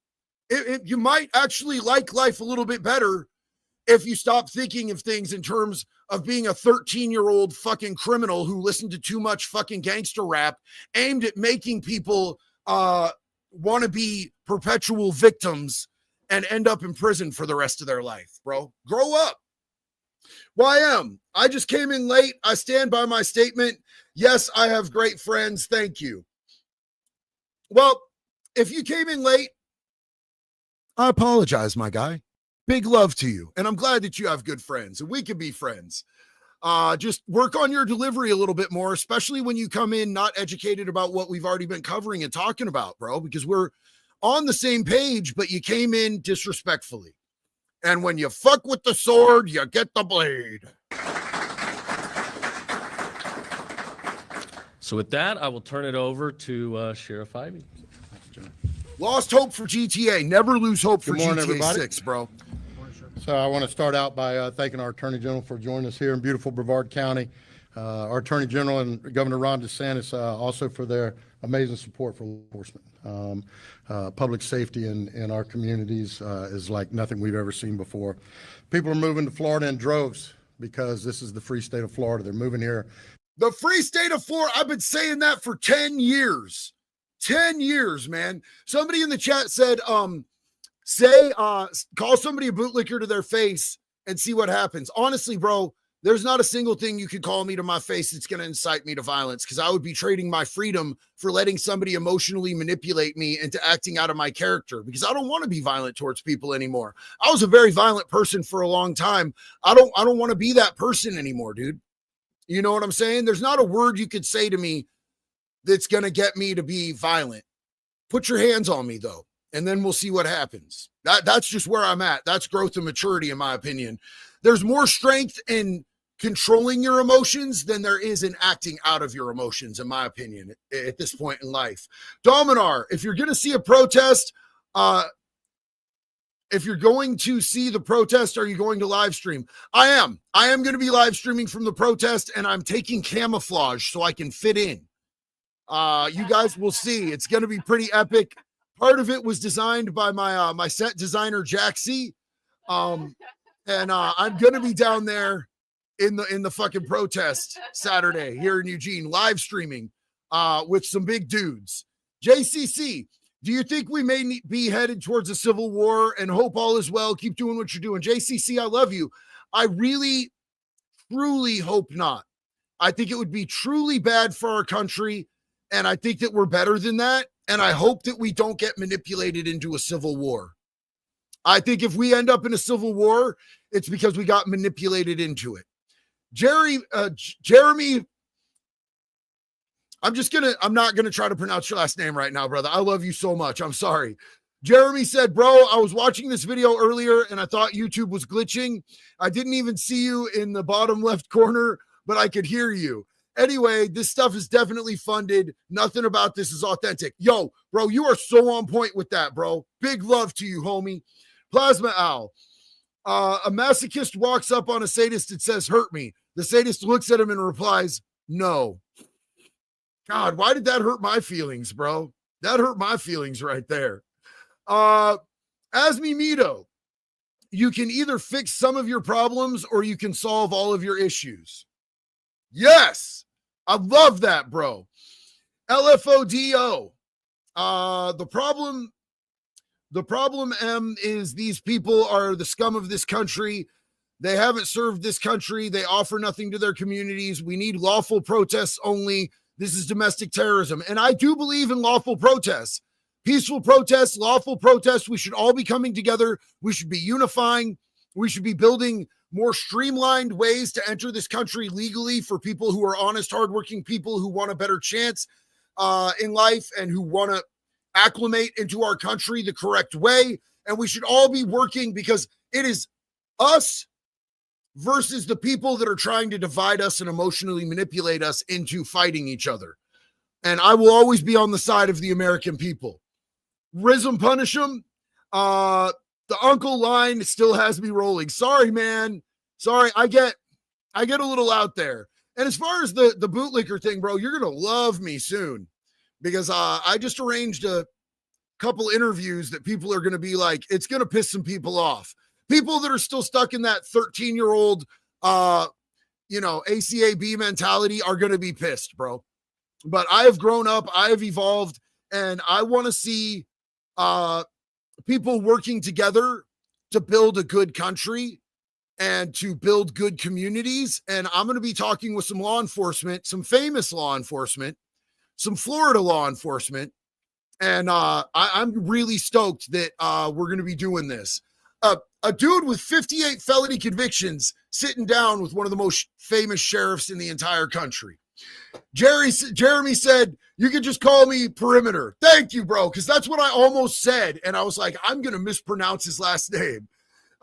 You might actually like life a little bit better if you stop thinking of things in terms of being a 13-year-old fucking criminal who listened to too much fucking gangster rap aimed at making people want to be perpetual victims and end up in prison for the rest of their life, bro. Grow up. YM, I just came in late. I stand by my statement. Yes, I have great friends. Thank you. Well, if you came in late, I apologize, my guy. Big love to you. And I'm glad that you have good friends and we can be friends. Just work on your delivery a little bit more, especially when you come in not educated about what we've already been covering and talking about, bro, because we're on the same page, but you came in disrespectfully. And when you fuck with the sword, you get the blade. So with that, I will turn it over to Sheriff Ivey. Lost hope for GTA. Never lose hope for Good morning, GTA everybody. 6, bro. So I want to start out by thanking our Attorney General for joining us here in beautiful Bvard County. Our Attorney General and Governor Ron DeSantis also for their amazing support for law enforcement. Public safety in our communities is like nothing we've ever seen before. People are moving to Florida in droves because this is the free state of Florida. They're moving here. The free state of Florida. I've been saying that for 10 years. 10 years, man. Somebody in the chat said, call somebody a bootlicker to their face and see what happens. Honestly, bro, there's not a single thing you could call me to my face that's going to incite me to violence, because I would be trading my freedom for letting somebody emotionally manipulate me into acting out of my character, because I don't want to be violent towards people anymore. I was a very violent person for a long time. I don't want to be that person anymore, dude. You know what I'm saying? There's not a word you could say to me that's going to get me to be violent. Put your hands on me, though, and then we'll see what happens. That's just where I'm at. That's growth and maturity, in my opinion. There's more strength in controlling your emotions than there is in acting out of your emotions, in my opinion, at this point in life. Dominar, if you're going to see a protest, if you're going to see the protest, are you going to live stream? I am going to be live streaming from the protest, and I'm taking camouflage so I can fit in. You guys will see. It's going to be pretty epic. Part of it was designed by my set designer, Jaxie. And I'm going to be down there in the fucking protest Saturday here in Eugene, live streaming with some big dudes. JCC, do you think we may be headed towards a civil war? And hope all is well. Keep doing what you're doing. JCC, I love you. I really, truly hope not. I think it would be truly bad for our country. And I think that we're better than that. And I hope that we don't get manipulated into a civil war. I think if we end up in a civil war, it's because we got manipulated into it. Jeremy, I'm not going to try to pronounce your last name right now, brother. I love you so much. I'm sorry. Jeremy said, bro, I was watching this video earlier and I thought YouTube was glitching. I didn't even see you in the bottom left corner, but I could hear you. Anyway, this stuff is definitely funded. Nothing about this is authentic. Yo, bro, you are so on point with that, bro. Big love to you, homie. Plasma Owl. A masochist walks up on a sadist and says, hurt me. The sadist looks at him and replies, no. God, why did that hurt my feelings, bro? That hurt my feelings right there. Asmi Mito, you can either fix some of your problems or you can solve all of your issues. Yes, I love that, bro. LFODO. The problem, M, is these people are the scum of this country. They haven't served this country. They offer nothing to their communities. We need lawful protests only. This is domestic terrorism. And I do believe in lawful protests, peaceful protests, lawful protests. We should all be coming together. We should be unifying. We should be building more streamlined ways to enter this country legally for people who are honest, hardworking people who want a better chance in life and who want to acclimate into our country the correct way. And we should all be working because it is us versus the people that are trying to divide us and emotionally manipulate us into fighting each other. And I will always be on the side of the American people. Rizm punish them. The uncle line still has me rolling. Sorry, man. Sorry. I get a little out there. And as far as the bootlicker thing, bro, you're going to love me soon because I just arranged a couple interviews that people are going to be like, it's going to piss some people off. People that are still stuck in that 13-year-old, ACAB mentality are going to be pissed, bro. But I have grown up. I have evolved. And I want to see people working together to build a good country and to build good communities. And I'm going to be talking with some law enforcement, some famous law enforcement, some Florida law enforcement. And I'm really stoked that we're going to be doing this. A dude with 58 felony convictions sitting down with one of the most famous sheriffs in the entire country. Jeremy said, you could just call me Perimeter. Thank you, bro, because that's what I almost said. And I was like, I'm going to mispronounce his last name.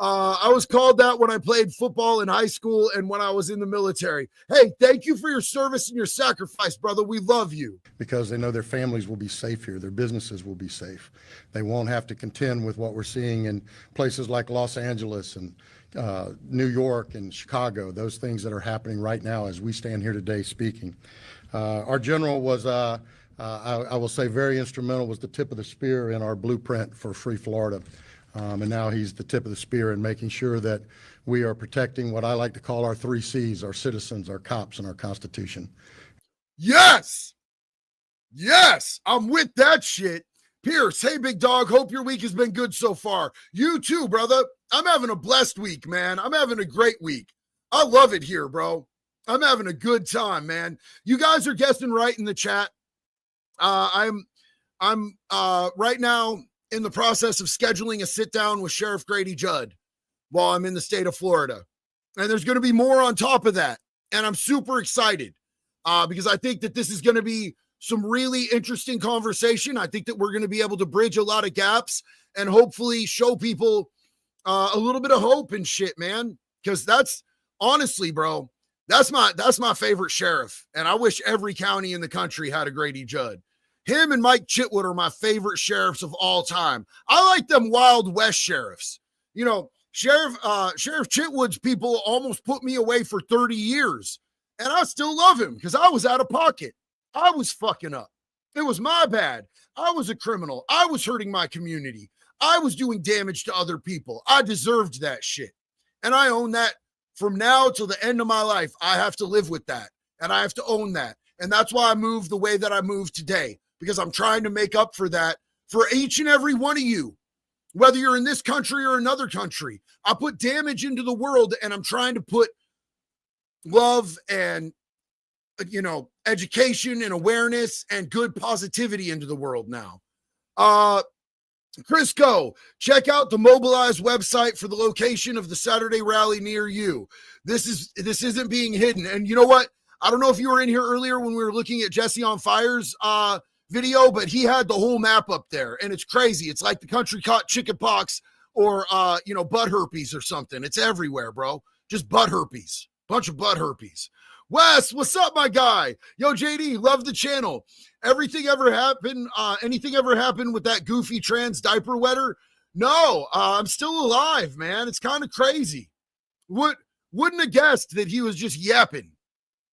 I was called that when I played football in high school and when I was in the military. Hey, thank you for your service and your sacrifice, brother. We love you. Because they know their families will be safe here. Their businesses will be safe. They won't have to contend with what we're seeing in places like Los Angeles and New York and Chicago, those things that are happening right now as we stand here today speaking. Our general was, I will say, very instrumental, was the tip of the spear in our blueprint for Free Florida. And now he's the tip of the spear in making sure that we are protecting what I like to call our 3 C's, our citizens, our cops, and our Constitution. Yes. Yes. I'm with that shit. Pierce, hey, big dog. Hope your week has been good so far. You too, brother. I'm having a blessed week, man. I'm having a great week. I love it here, bro. I'm having a good time, man. You guys are guessing right in the chat. I'm right now in the process of scheduling a sit down with Sheriff Grady Judd while I'm in the state of Florida. And there's going to be more on top of that. And I'm super excited because I think that this is going to be some really interesting conversation. I think that we're going to be able to bridge a lot of gaps and hopefully show people a little bit of hope and shit, man. Because that's honestly, bro, that's my favorite sheriff. And I wish every county in the country had a Grady Judd. Him and Mike Chitwood are my favorite sheriffs of all time. I like them Wild West sheriffs. You know, Sheriff Chitwood's people almost put me away for 30 years, and I still love him because I was out of pocket. I was fucking up. It was my bad. I was a criminal. I was hurting my community. I was doing damage to other people. I deserved that shit. And I own that from now till the end of my life. I have to live with that, and I have to own that. And that's why I move the way that I move today, because I'm trying to make up for that for each and every one of you, whether you're in this country or another country. I put damage into the world, and I'm trying to put love and, you know, education and awareness and good positivity into the world now. Crisco, check out the Mobilize website for the location of the Saturday rally near you. This isn't being hidden. And you know what? I don't know if you were in here earlier when we were looking at Jesse on Fire's video, but he had the whole map up there, and it's crazy. It's like the country caught chickenpox or butt herpes or something. It's everywhere, bro. Just butt herpes. Bunch of butt herpes. Wes, what's up, my guy? Yo, JD, love the channel. Anything ever happen with that goofy trans diaper wetter? No, I'm still alive, man. It's kind of crazy. Wouldn't have guessed that he was just yapping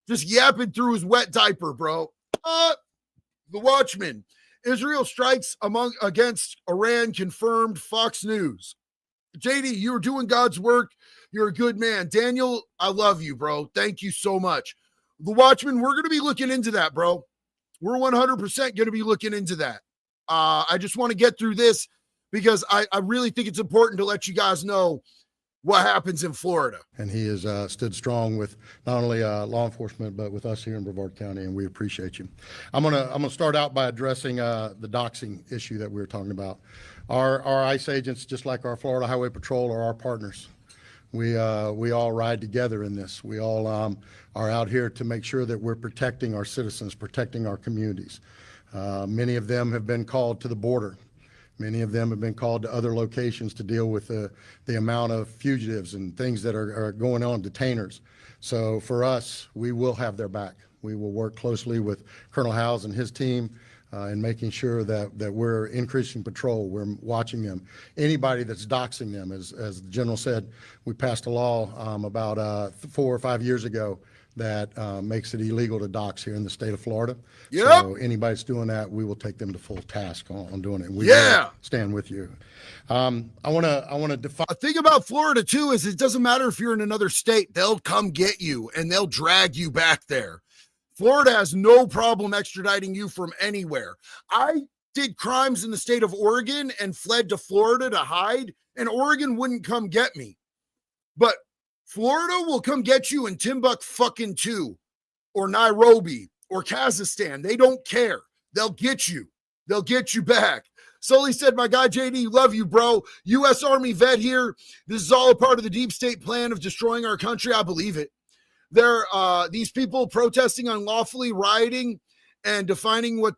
through his wet diaper, bro. The Watchman. Israel strikes against Iran confirmed, Fox News. JD, you're doing God's work. You're a good man. Daniel, I love you, bro. Thank you so much. The Watchman, we're going to be looking into that, bro. We're 100% going to be looking into that. I just want to get through this because I really think it's important to let you guys know what happens in Florida. And he has stood strong with not only law enforcement, but with us here in Brevard County, and we appreciate you. I'm gonna start out by addressing the doxing issue that we were talking about. Our ICE agents, just like our Florida Highway Patrol, are our partners. We all ride together in this. We all are out here to make sure that we're protecting our citizens, protecting our communities. Many of them have been called to the border. Many of them have been called to other locations to deal with the amount of fugitives and things that are going on, detainers. So for us, we will have their back. We will work closely with Colonel Howes and his team in making sure that we're increasing patrol, we're watching them. Anybody that's doxing them, as the General said, we passed a law about 4 or 5 years ago that makes it illegal to dox here in the state of Florida. Yep. So anybody that's doing that, we will take them to full task on doing it. We will stand with you. I want to define. The thing about Florida too is it doesn't matter if you're in another state; they'll come get you and they'll drag you back there. Florida has no problem extraditing you from anywhere. I did crimes in the state of Oregon and fled to Florida to hide, and Oregon wouldn't come get me, but Florida will come get you in Timbuktu or Nairobi or Kazakhstan. They don't care. They'll get you. They'll get you back. Sully said, my guy, JD, love you, bro. U.S. Army vet here. This is all a part of the deep state plan of destroying our country. I believe it. These people protesting unlawfully, rioting, and defining what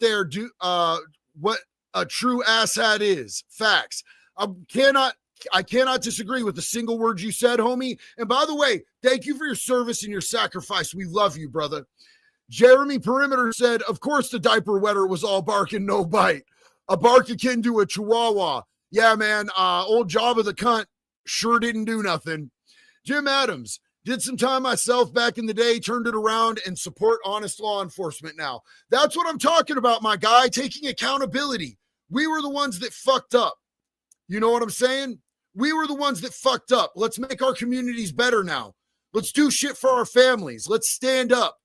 what a true asshat is. Facts. I cannot disagree with a single word you said, homie. And by the way, thank you for your service and your sacrifice. We love you, brother. Jeremy Perimeter said, of course the diaper wetter was all bark and no bite. A bark akin to a chihuahua. Yeah, man, old Jabba the cunt sure didn't do nothing. Jim Adams, did some time myself back in the day, turned it around and support honest law enforcement now. That's what I'm talking about, my guy, taking accountability. We were the ones that fucked up. You know what I'm saying? We were the ones that fucked up. Let's make our communities better now. Let's do shit for our families. Let's stand up.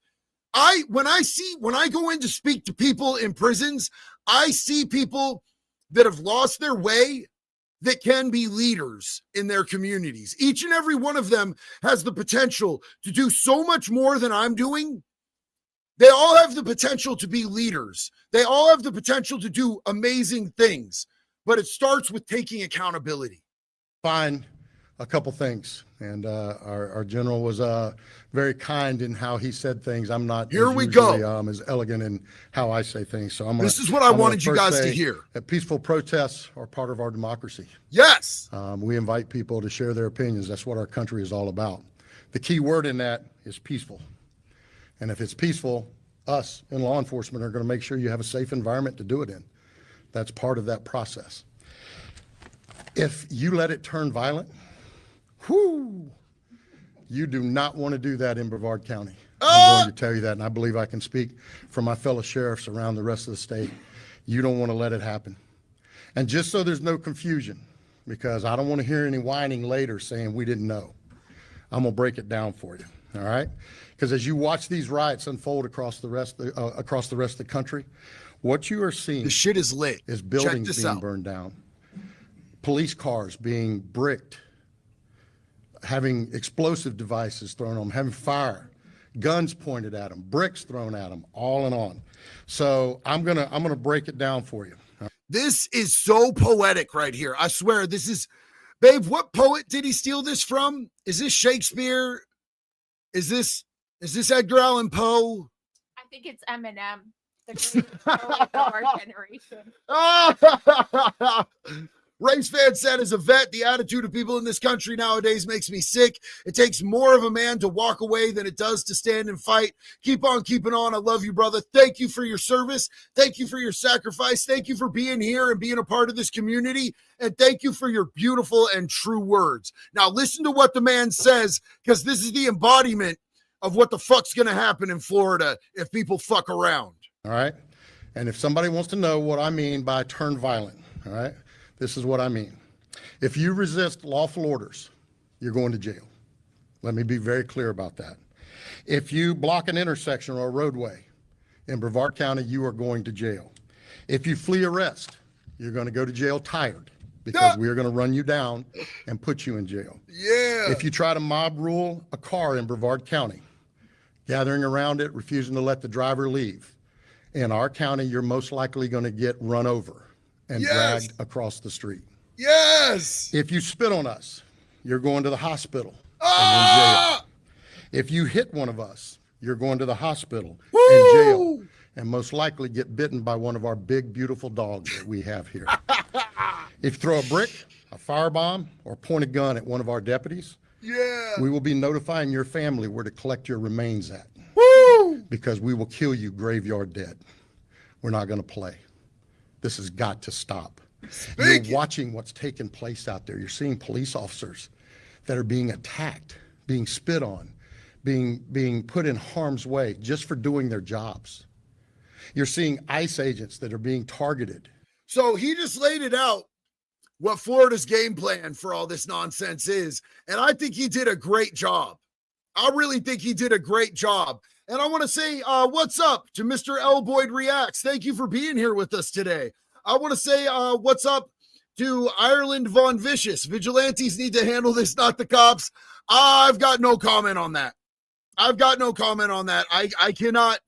When I go in to speak to people in prisons, I see people that have lost their way that can be leaders in their communities. Each and every one of them has the potential to do so much more than I'm doing. They all have the potential to be leaders. They all have the potential to do amazing things, but it starts with taking accountability. Find a couple things, and our general was very kind in how he said things. I'm not Here we go. As elegant in how I say things. So this is what I wanted you guys to hear. That peaceful protests are part of our democracy. Yes. We invite people to share their opinions. That's what our country is all about. The key word in that is peaceful. And if it's peaceful, us in law enforcement are going to make sure you have a safe environment to do it in. That's part of that process. If you let it turn violent, whoo, you do not want to do that in Bvard County. I'm going to tell you that, and I believe I can speak for my fellow sheriffs around the rest of the state. You don't want to let it happen. And just so there's no confusion, because I don't want to hear any whining later saying we didn't know, I'm going to break it down for you, all right? Because as you watch these riots unfold across the rest of the country, what you are seeing The shit is lit. is Check buildings this being out. burned down, police cars being bricked, having explosive devices thrown on them, having fire, guns pointed at them, bricks thrown at them, all and on. So I'm gonna break it down for you. This is so poetic right here. I swear, this is, babe, what poet did he steal this from? Is this Shakespeare? Is this Edgar Allan Poe? I think it's Eminem, the greatest poet of our generation. Race fan said, as a vet, the attitude of people in this country nowadays makes me sick. It takes more of a man to walk away than it does to stand and fight. Keep on keeping on. I love you, brother. Thank you for your service. Thank you for your sacrifice. Thank you for being here and being a part of this community. And thank you for your beautiful and true words. Now listen to what the man says, because this is the embodiment of what the fuck's going to happen in Florida if people fuck around. All right? And if somebody wants to know what I mean by turn violent, all right? This is what I mean. If you resist lawful orders, you're going to jail. Let me be very clear about that. If you block an intersection or a roadway in Brevard County, you are going to jail. If you flee arrest, you're going to go to jail tired, because we are going to run you down and put you in jail. Yeah. If you try to mob rule a car in Brevard County, gathering around it, refusing to let the driver leave, in our county, you're most likely going to get run over and dragged across the street. Yes. If you spit on us, you're going to the hospital and in jail. If you hit one of us, you're going to the hospital and jail, and most likely get bitten by one of our big, beautiful dogs that we have here. If you throw a brick, a firebomb, or point a gun at one of our deputies, we will be notifying your family where to collect your remains at. Because we will kill you graveyard dead. We're not going to play. This has got to stop. You're watching what's taking place out there. You're seeing police officers that are being attacked, being spit on, being put in harm's way just for doing their jobs. You're seeing ICE agents that are being targeted. So he just laid it out, what Florida's game plan for all this nonsense is. And I think he did a great job. I really think he did a great job. And I want to say what's up to Mr. L. Boyd Reacts. Thank you for being here with us today. I want to say what's up to Ireland Von Vicious. Vigilantes need to handle this, not the cops. I've got no comment on that. I cannot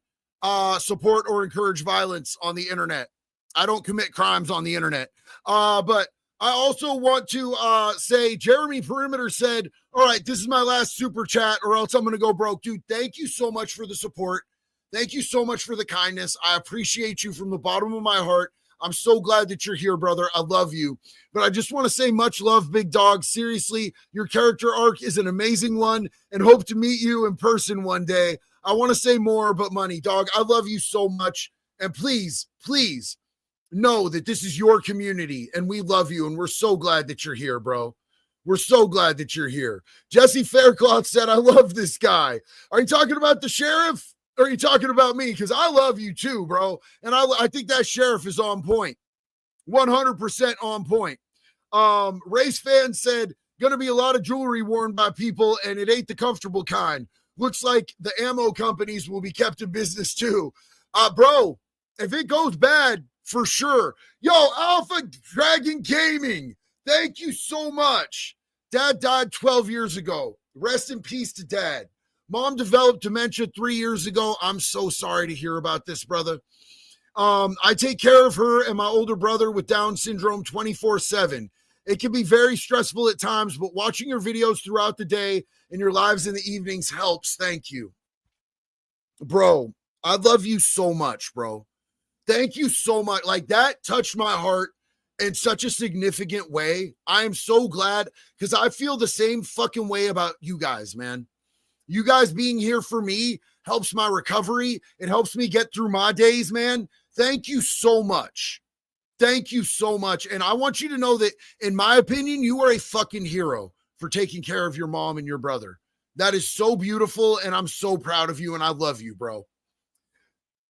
support or encourage violence on the internet. I don't commit crimes on the internet. But I also want to say Jeremy Perimeter said, all right, this is my last super chat or else I'm going to go broke. Dude, thank you so much for the support. Thank you so much for the kindness. I appreciate you from the bottom of my heart. I'm so glad that you're here, brother. I love you. But I just want to say much love, big dog. Seriously, your character arc is an amazing one and hope to meet you in person one day. I want to say more, but money, dog. I love you so much. And please, please know that this is your community and we love you. And we're so glad that you're here, bro. We're so glad that you're here. Jesse Faircloth said, I love this guy. Are you talking about the sheriff? Or are you talking about me? Because I love you too, bro. And I think that sheriff is on point. 100% on point. Race fan said, going to be a lot of jewelry worn by people, and it ain't the comfortable kind. Looks like the ammo companies will be kept in business too. Bro, if it goes bad, for sure. Yo, Alpha Dragon Gaming, thank you so much. Dad died 12 years ago. Rest in peace to Dad. Mom developed dementia 3 years ago. I'm so sorry to hear about this, brother. I take care of her and my older brother with Down syndrome 24/7. It can be very stressful at times, but watching your videos throughout the day and your lives in the evenings helps. Thank you. Bro, I love you so much, bro. Thank you so much. Like, that touched my heart in such a significant way. I am so glad because I feel the same fucking way about you guys, man. You guys being here for me helps my recovery. It helps me get through my days, man. Thank you so much. Thank you so much. And I want you to know that, in my opinion, you are a fucking hero for taking care of your mom and your brother. That is so beautiful, and I'm so proud of you, and I love you, bro.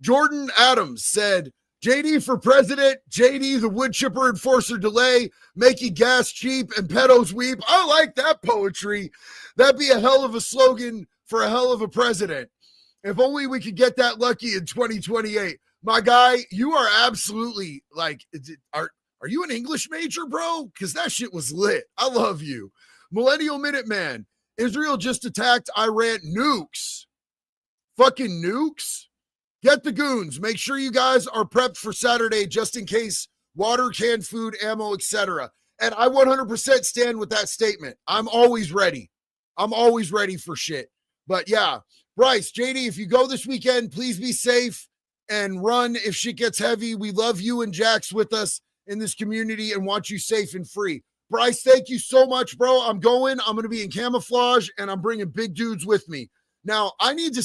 Jordan Adams said, JD for president, JD the wood chipper enforcer delay, making gas cheap and pedos weep. I like that poetry. That'd be a hell of a slogan for a hell of a president. If only we could get that lucky in 2028. My guy, you are absolutely like, are you an English major, bro? Because that shit was lit. I love you. Millennial Minuteman, Israel just attacked Iran. Nukes. Fucking nukes. Get the goons. Make sure you guys are prepped for Saturday just in case. Water, canned food, ammo, etc. And I 100% stand with that statement. I'm always ready. I'm always ready for shit. But yeah, Bryce, JD, if you go this weekend, please be safe and run if shit gets heavy. We love you and Jax with us in this community and want you safe and free. Bryce, thank you so much, bro. I'm going to be in camouflage and I'm bringing big dudes with me. Now, I need to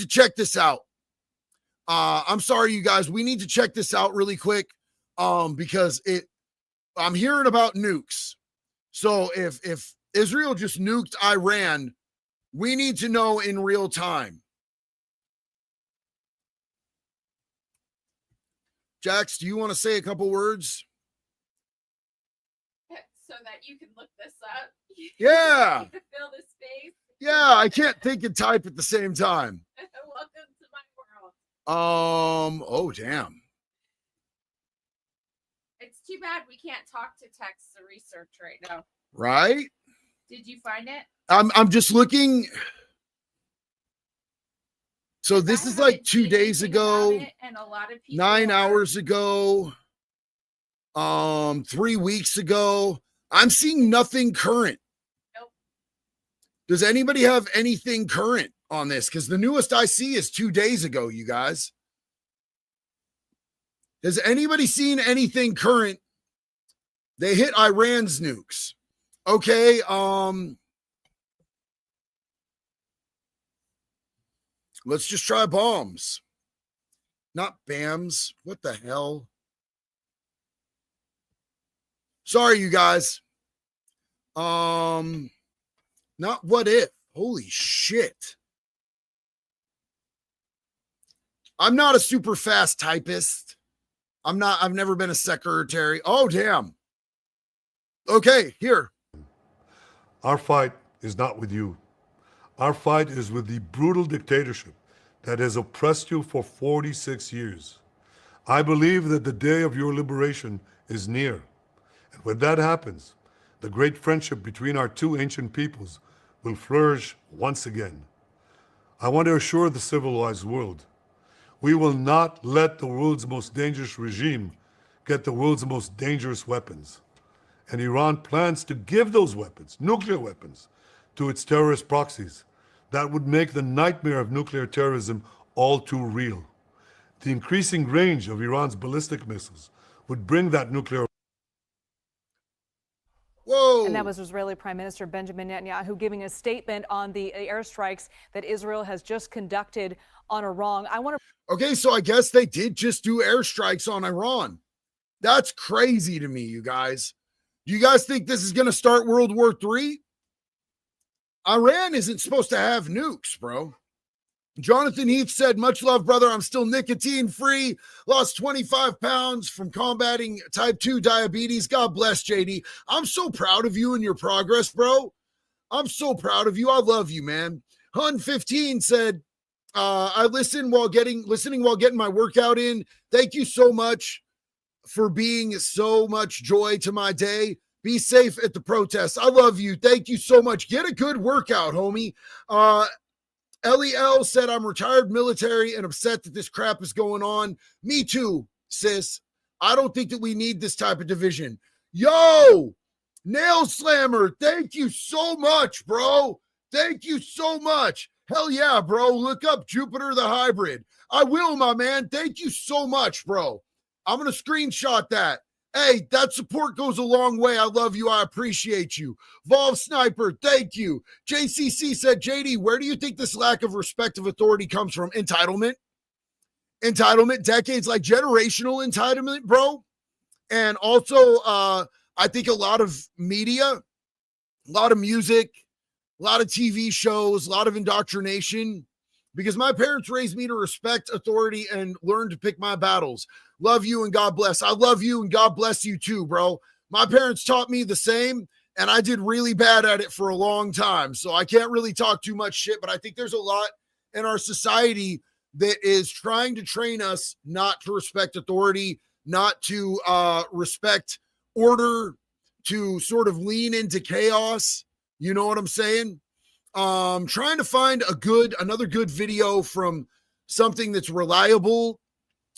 check this out. I'm sorry, you guys. We need to check this out really quick because I'm hearing about nukes. So if Israel just nuked Iran, we need to know in real time. Jax, do you want to say a couple words? So that you can look this up. Yeah. To fill the space. Yeah, I can't think and type at the same time. Welcome to my world. Oh, damn. It's too bad we can't talk to text the research right now. Right? Did you find it? I'm just looking. So this is like 2 days ago, And a lot of people 9 hours ago, 3 weeks ago. I'm seeing nothing current. Nope. Does anybody have anything current on this? Because the newest I see is 2 days ago, you guys. Has anybody seen anything current? They hit Iran's nukes. Okay, let's just try bombs. Not BAMs. What the hell? Sorry, you guys. Not what if. Holy shit. I'm not a super fast typist. I've never been a secretary. Oh, damn. Okay, here. Our fight is not with you. Our fight is with the brutal dictatorship that has oppressed you for 46 years. I believe that the day of your liberation is near. And when that happens, the great friendship between our two ancient peoples will flourish once again. I want to assure the civilized world, we will not let the world's most dangerous regime get the world's most dangerous weapons. And Iran plans to give those weapons, nuclear weapons, to its terrorist proxies. That would make the nightmare of nuclear terrorism all too real. The increasing range of Iran's ballistic missiles would bring that nuclear. Whoa. And that was Israeli Prime Minister Benjamin Netanyahu giving a statement on the airstrikes that Israel has just conducted on Iran. Okay, so I guess they did just do airstrikes on Iran. That's crazy to me, you guys. Do you guys think this is going to start World War III? Iran isn't supposed to have nukes, bro. Jonathan Heath said, much love, brother. I'm still nicotine free. Lost 25 pounds from combating type 2 diabetes. God bless, JD. I'm so proud of you and your progress, bro. I'm so proud of you. I love you, man. Hun15 said, I listening while getting my workout in. Thank you so much for being so much joy to my day. Be safe at the protest. I love you. Thank you so much. Get a good workout, homie. LEL said, I'm retired military and upset that this crap is going on. Me too, sis. I don't think that we need this type of division. Yo, Nail Slammer, thank you so much, bro. Thank you so much. Hell yeah, bro. Look up Jupiter the Hybrid. I will, my man. Thank you so much, bro. I'm going to screenshot that. Hey, that support goes a long way. I love you. I appreciate you. Volv Sniper, thank you. JCC said, JD, where do you think this lack of respect of authority comes from? Entitlement, decades, like generational entitlement, bro. And also, I think a lot of media, a lot of music, a lot of TV shows, a lot of indoctrination, because my parents raised me to respect authority and learn to pick my battles. Love you and God bless. I love you and God bless you too, bro. My parents taught me the same, and I did really bad at it for a long time. So I can't really talk too much shit, but I think there's a lot in our society that is trying to train us not to respect authority, not to respect order, to sort of lean into chaos. You know what I'm saying? Trying to find another good video from something that's reliable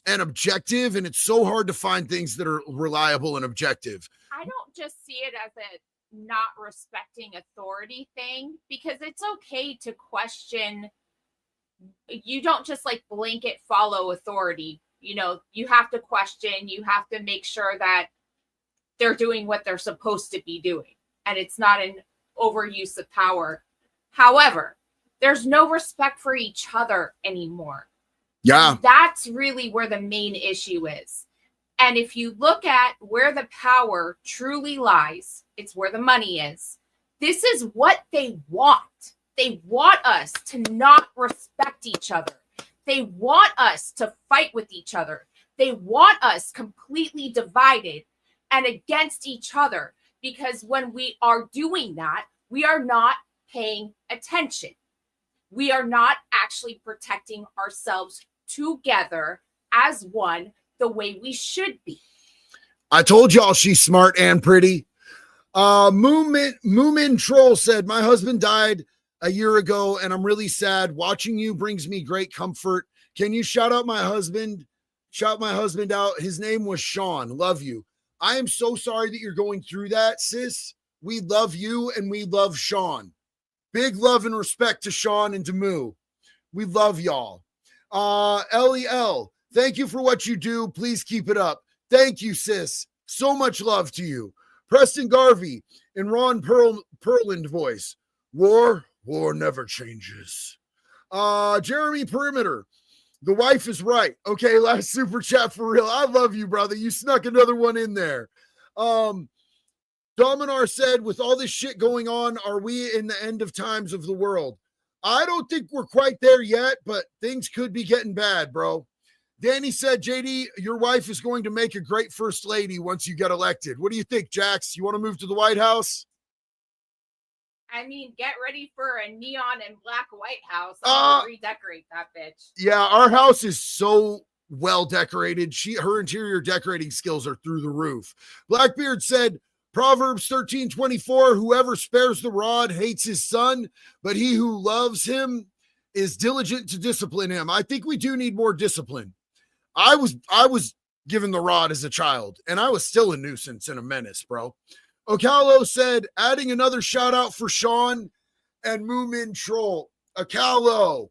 and objective, and it's so hard to find things that are reliable and objective. I don't just see it as a not respecting authority thing, because it's okay to question. You don't just like blanket follow authority. You know, you have to question, you have to make sure that they're doing what they're supposed to be doing, and it's not an overuse of power. However, there's no respect for each other anymore. Yeah. And that's really where the main issue is. And if you look at where the power truly lies, it's where the money is. This is what they want. They want us to not respect each other. They want us to fight with each other. They want us completely divided and against each other, because when we are doing that, we are not paying attention. We are not actually protecting ourselves together as one the way we should be. I told y'all she's smart and pretty. Moomin Troll said, my husband died a year ago and I'm really sad. Watching you brings me great comfort. Can you shout out my husband? Shout my husband out. His name was Sean. Love you. I am so sorry that you're going through that, sis. We love you and we love Sean. Big love and respect to Sean and to Moo. We love y'all. LEL, thank you for what you do. Please keep it up. Thank you, sis. So much love to you. Preston Garvey in Ron Perland voice. War never changes. Jeremy Perimeter, the wife is right. Okay, last super chat for real. I love you, brother. You snuck another one in there. Dominar said, with all this shit going on, are we in the end of times of the world? I don't think we're quite there yet, but things could be getting bad, bro. Danny said, JD, your wife is going to make a great first lady once you get elected. What do you think, Jax? You want to move to the White House? I mean, get ready for a neon and black White House. I'll redecorate that bitch. Yeah, our house is so well decorated. Her interior decorating skills are through the roof. Blackbeard said, Proverbs 13:24, whoever spares the rod hates his son, but he who loves him is diligent to discipline him. I think we do need more discipline. I was given the rod as a child, and I was still a nuisance and a menace, bro. Ocalo said, adding another shout out for Sean and Moomin Troll. Ocalo,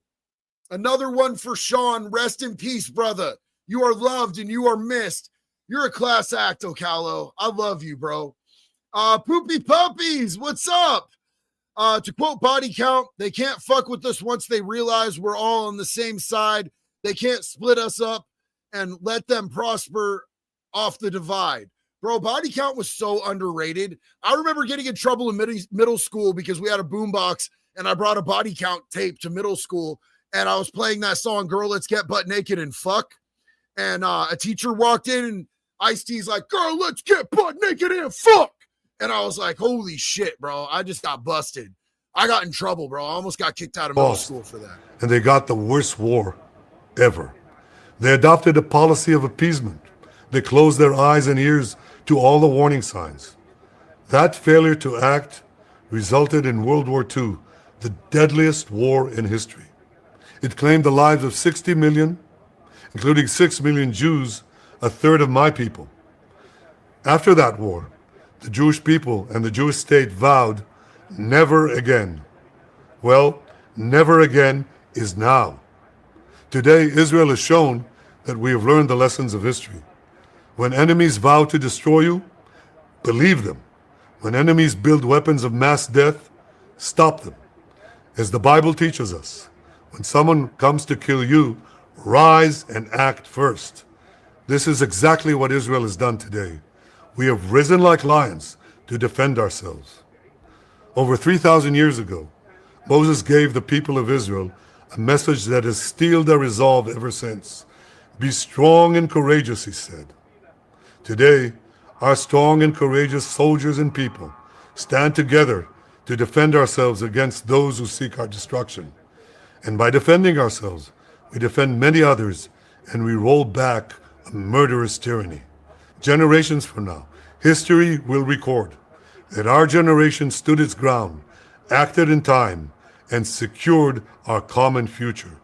another one for Sean. Rest in peace, brother. You are loved and you are missed. You're a class act, Ocalo. I love you, bro. Poopy Puppies, what's up? To quote Body Count, they can't fuck with us once they realize we're all on the same side. They can't split us up and let them prosper off the divide. Bro, Body Count was so underrated. I remember getting in trouble in middle school because we had a boombox and I brought a Body Count tape to middle school and I was playing that song, Girl, Let's Get Butt Naked and Fuck. And a teacher walked in and Ice-T's like, Girl, let's get butt naked and fuck. And I was like, holy shit, bro. I just got busted. I got in trouble, bro. I almost got kicked out of middle school for that. And they got the worst war ever. They adopted a policy of appeasement. They closed their eyes and ears to all the warning signs. That failure to act resulted in World War II, the deadliest war in history. It claimed the lives of 60 million, including 6 million Jews, a third of my people. After that war, the Jewish people and the Jewish state vowed never again. Well, never again is now. Today, Israel has shown that we have learned the lessons of history. When enemies vow to destroy you, believe them. When enemies build weapons of mass death, stop them. As the Bible teaches us, when someone comes to kill you, rise and act first. This is exactly what Israel has done today. We have risen like lions to defend ourselves. Over 3,000 years ago, Moses gave the people of Israel a message that has steeled their resolve ever since. Be strong and courageous, he said. Today, our strong and courageous soldiers and people stand together to defend ourselves against those who seek our destruction. And by defending ourselves, we defend many others, and we roll back a murderous tyranny. Generations from now, history will record that our generation stood its ground, acted in time, and secured our common future.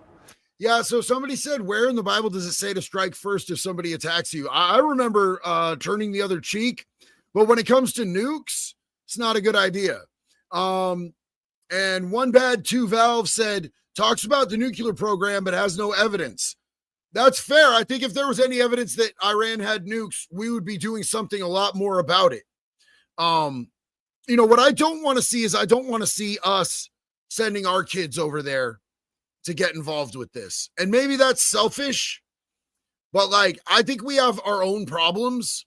Yeah, so somebody said, where in the Bible does it say to strike first if somebody attacks you? I remember turning the other cheek, but when it comes to nukes, it's not a good idea. And One Bad Two Valve said, talks about the nuclear program, but has no evidence. That's fair. I think if there was any evidence that Iran had nukes, we would be doing something a lot more about it. You know, what I don't want to see is I don't want to see us sending our kids over there to get involved with this. And maybe that's selfish, but like, I think we have our own problems.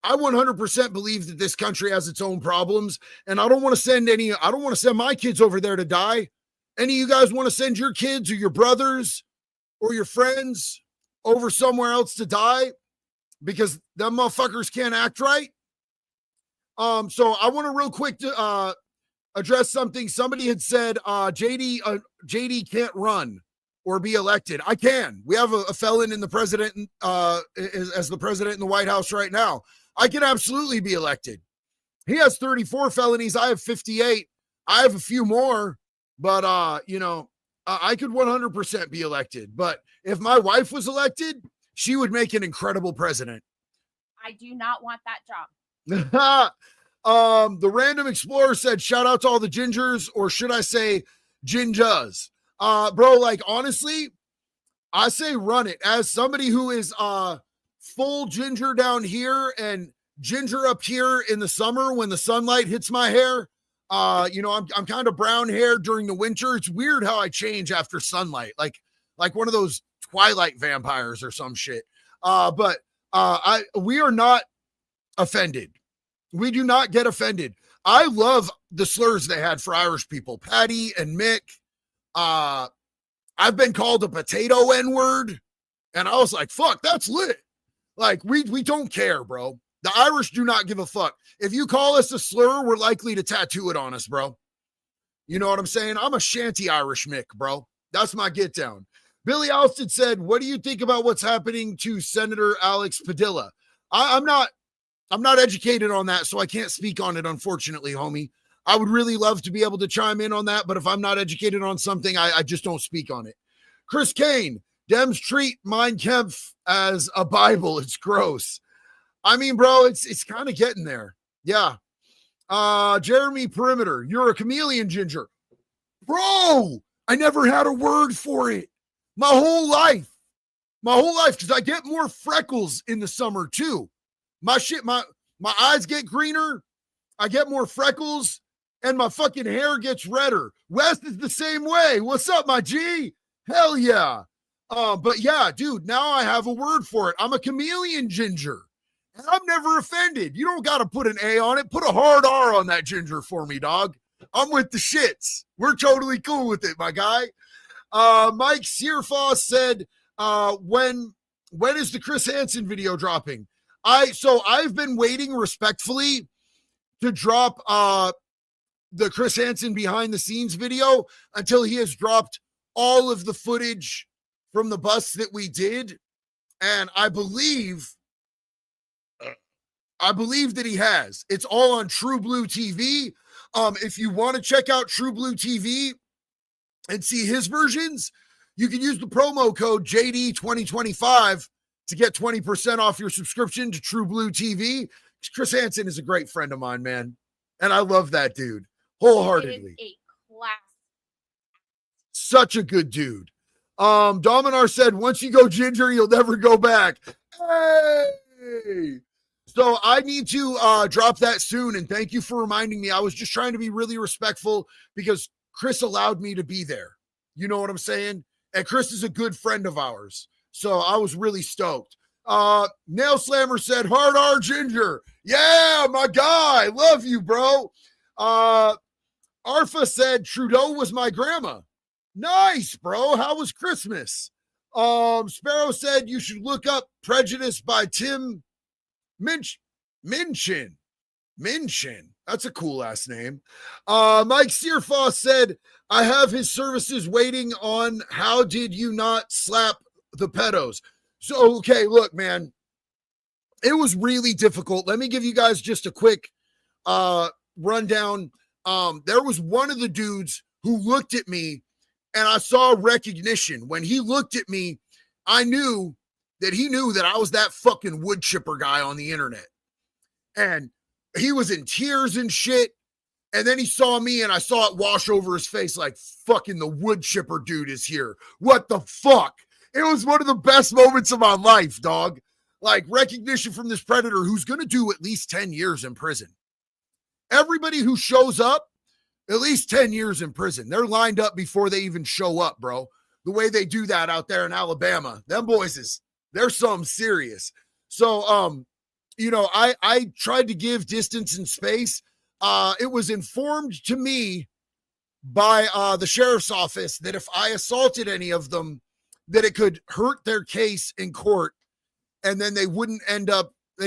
I 100% believe that this country has its own problems, and I don't want to send my kids over there to die. Any of you guys want to send your kids or your brothers or your friends over somewhere else to die because them motherfuckers can't act right? So I want to real quick to address something. Somebody had said JD can't run or be elected. I can. We have a felon in the president as the president in the White House right now. I can absolutely be elected. He has 34 felonies. I have 58. I have a few more, but I could 100% be elected. But if my wife was elected, she would make an incredible president. I do not want that job. The Random Explorer said, shout out to all the gingers, or should I say ginjas? Bro, like, honestly, I say run it. As somebody who is full ginger down here and ginger up here in the summer when the sunlight hits my hair, I'm kind of brown hair during the winter. It's weird how I change after sunlight, like one of those Twilight vampires or some shit. But we are not offended. We do not get offended. I love the slurs they had for Irish people, Patty and Mick. I've been called a potato N-word, and I was like, fuck, that's lit. Like, we don't care, bro. The Irish do not give a fuck. If you call us a slur, we're likely to tattoo it on us, bro. You know what I'm saying? I'm a shanty Irish Mick, bro. That's my get down. Billy Alston said, what do you think about what's happening to Senator Alex Padilla? I'm not educated on that, so I can't speak on it, unfortunately, homie. I would really love to be able to chime in on that, but if I'm not educated on something, I just don't speak on it. Chris Kane, Dems treat Mein Kampf as a Bible. It's gross. I mean, bro, it's kind of getting there. Yeah. Jeremy Perimeter, you're a chameleon ginger. Bro, I never had a word for it. My whole life, because I get more freckles in the summer too. My eyes get greener, I get more freckles, and my fucking hair gets redder. West is the same way. What's up, my G? Hell yeah. But yeah, dude, now I have a word for it. I'm a chameleon ginger. And I'm never offended. You don't got to put an A on it. Put a hard R on that ginger for me, dog. I'm with the shits. We're totally cool with it, my guy. Mike Searfoss said, when is the Chris Hansen video dropping? I've been waiting respectfully to drop the Chris Hansen behind the scenes video until he has dropped all of the footage from the bus that we did. And I believe that he has. It's all on True Blue TV. If you want to check out True Blue TV and see his versions, you can use the promo code JD2025 to get 20% off your subscription to True Blue TV. Chris Hansen is a great friend of mine, man. And I love that dude wholeheartedly. It is a class. Such a good dude. Dominar said, once you go ginger, you'll never go back. Hey! So I need to drop that soon. And thank you for reminding me. I was just trying to be really respectful because Chris allowed me to be there. You know what I'm saying? And Chris is a good friend of ours. So I was really stoked. Nail Slammer said, hard R Ginger. Yeah, my guy. Love you, bro. Arfa said, Trudeau was my grandma. Nice, bro. How was Christmas? Sparrow said, you should look up Prejudice by Tim Minchin. That's a cool last name. Mike Searfoss said, I have his services waiting on How Did You Not Slap the Pedos? So, okay, look, man, it was really difficult. Let me give you guys just a quick rundown. There was one of the dudes who looked at me and I saw recognition. When he looked at me, I knew that he knew that I was that fucking wood chipper guy on the internet. And he was in tears and shit. And then he saw me and I saw it wash over his face like, fucking the wood chipper dude is here. What the fuck? It was one of the best moments of my life, dog. Like recognition from this predator who's going to do at least 10 years in prison. Everybody who shows up, at least 10 years in prison. They're lined up before they even show up, bro. The way they do that out there in Alabama, them boys they're something serious. So, you know, I tried to give distance and space. It was informed to me by the sheriff's office that if I assaulted any of them, that it could hurt their case in court. And then they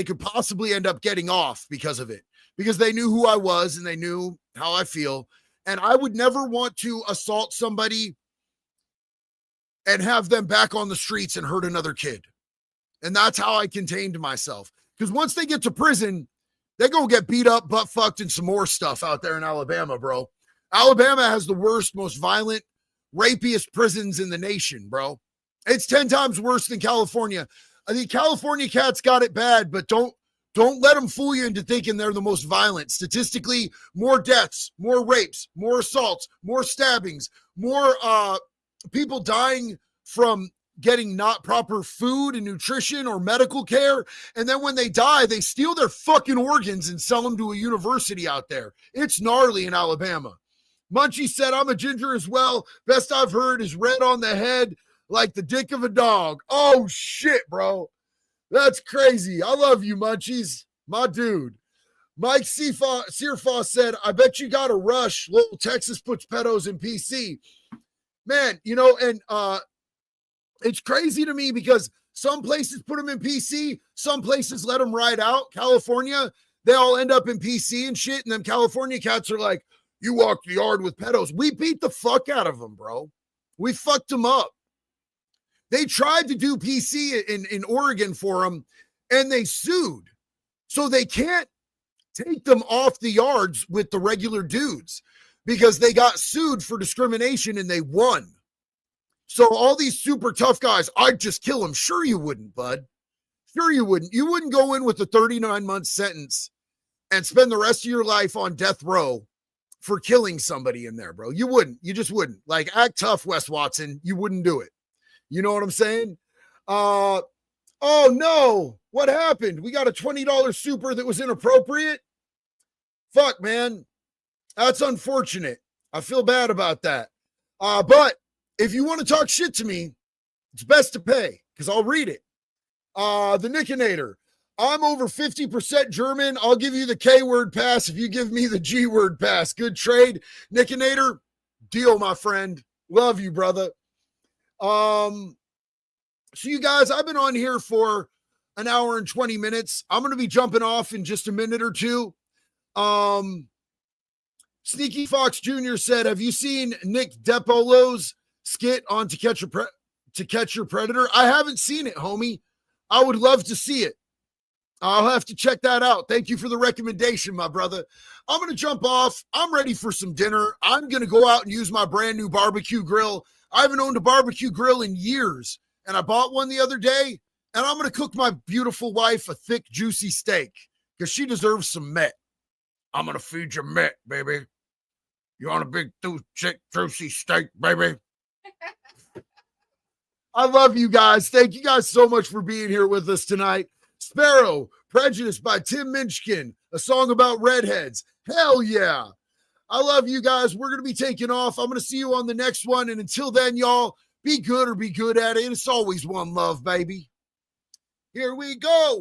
could possibly end up getting off because of it, because they knew who I was and they knew how I feel. And I would never want to assault somebody and have them back on the streets and hurt another kid. And that's how I contained myself. Because once they get to prison, they go get beat up, butt fucked, and some more stuff out there in Alabama, bro. Alabama has the worst, most violent, rapiest prisons in the nation, bro. It's 10 times worse than California. I think California cats got it bad, but don't let them fool you into thinking they're the most violent. Statistically, more deaths, more rapes, more assaults, more stabbings, more people dying from getting not proper food and nutrition or medical care. And then when they die, they steal their fucking organs and sell them to a university out there. It's gnarly in Alabama. Munchie said, I'm a ginger as well. Best I've heard is red on the head like the dick of a dog. Oh, shit, bro. That's crazy. I love you, Munchies. My dude. Mike Searfoss said, I bet you got a rush. Little Texas puts pedos in PC. Man, you know, and it's crazy to me because some places put them in PC. Some places let them ride out. California, they all end up in PC and shit. And then California cats are like, you walk the yard with pedos. We beat the fuck out of them, bro. We fucked them up. They tried to do PC in Oregon for them, and they sued. So they can't take them off the yards with the regular dudes because they got sued for discrimination and they won. So all these super tough guys, I'd just kill them. Sure you wouldn't, bud. Sure you wouldn't. You wouldn't go in with a 39-month sentence and spend the rest of your life on death row for killing somebody in there, bro. You wouldn't. You just wouldn't. Like, act tough, Wes Watson. You wouldn't do it. You know what I'm saying? Oh, no. What happened? We got a $20 super that was inappropriate? Fuck, man. That's unfortunate. I feel bad about that. But if you want to talk shit to me, it's best to pay because I'll read it. The Nickinator. I'm over 50% German. I'll give you the K-word pass if you give me the G-word pass. Good trade. Nickinator, deal, my friend. Love you, brother. So you guys, I've been on here for an hour and 20 minutes. I'm going to be jumping off in just a minute or two. Sneaky Fox Jr. said, have you seen Nick DePolo's skit on To Catch Your Predator? I haven't seen it, homie. I would love to see it. I'll have to check that out. Thank you for the recommendation, my brother. I'm going to jump off. I'm ready for some dinner. I'm going to go out and use my brand new barbecue grill. I haven't owned a barbecue grill in years, and I bought one the other day, and I'm going to cook my beautiful wife a thick, juicy steak because she deserves some met. I'm going to feed you met, baby. You want a big, thick, juicy steak, baby? I love you guys. Thank you guys so much for being here with us tonight. Sparrow, Prejudice by Tim Minchkin, a song about redheads. Hell yeah. I love you guys. We're going to be taking off. I'm going to see you on the next one. And until then, y'all, be good or be good at it. It's always one love, baby. Here we go.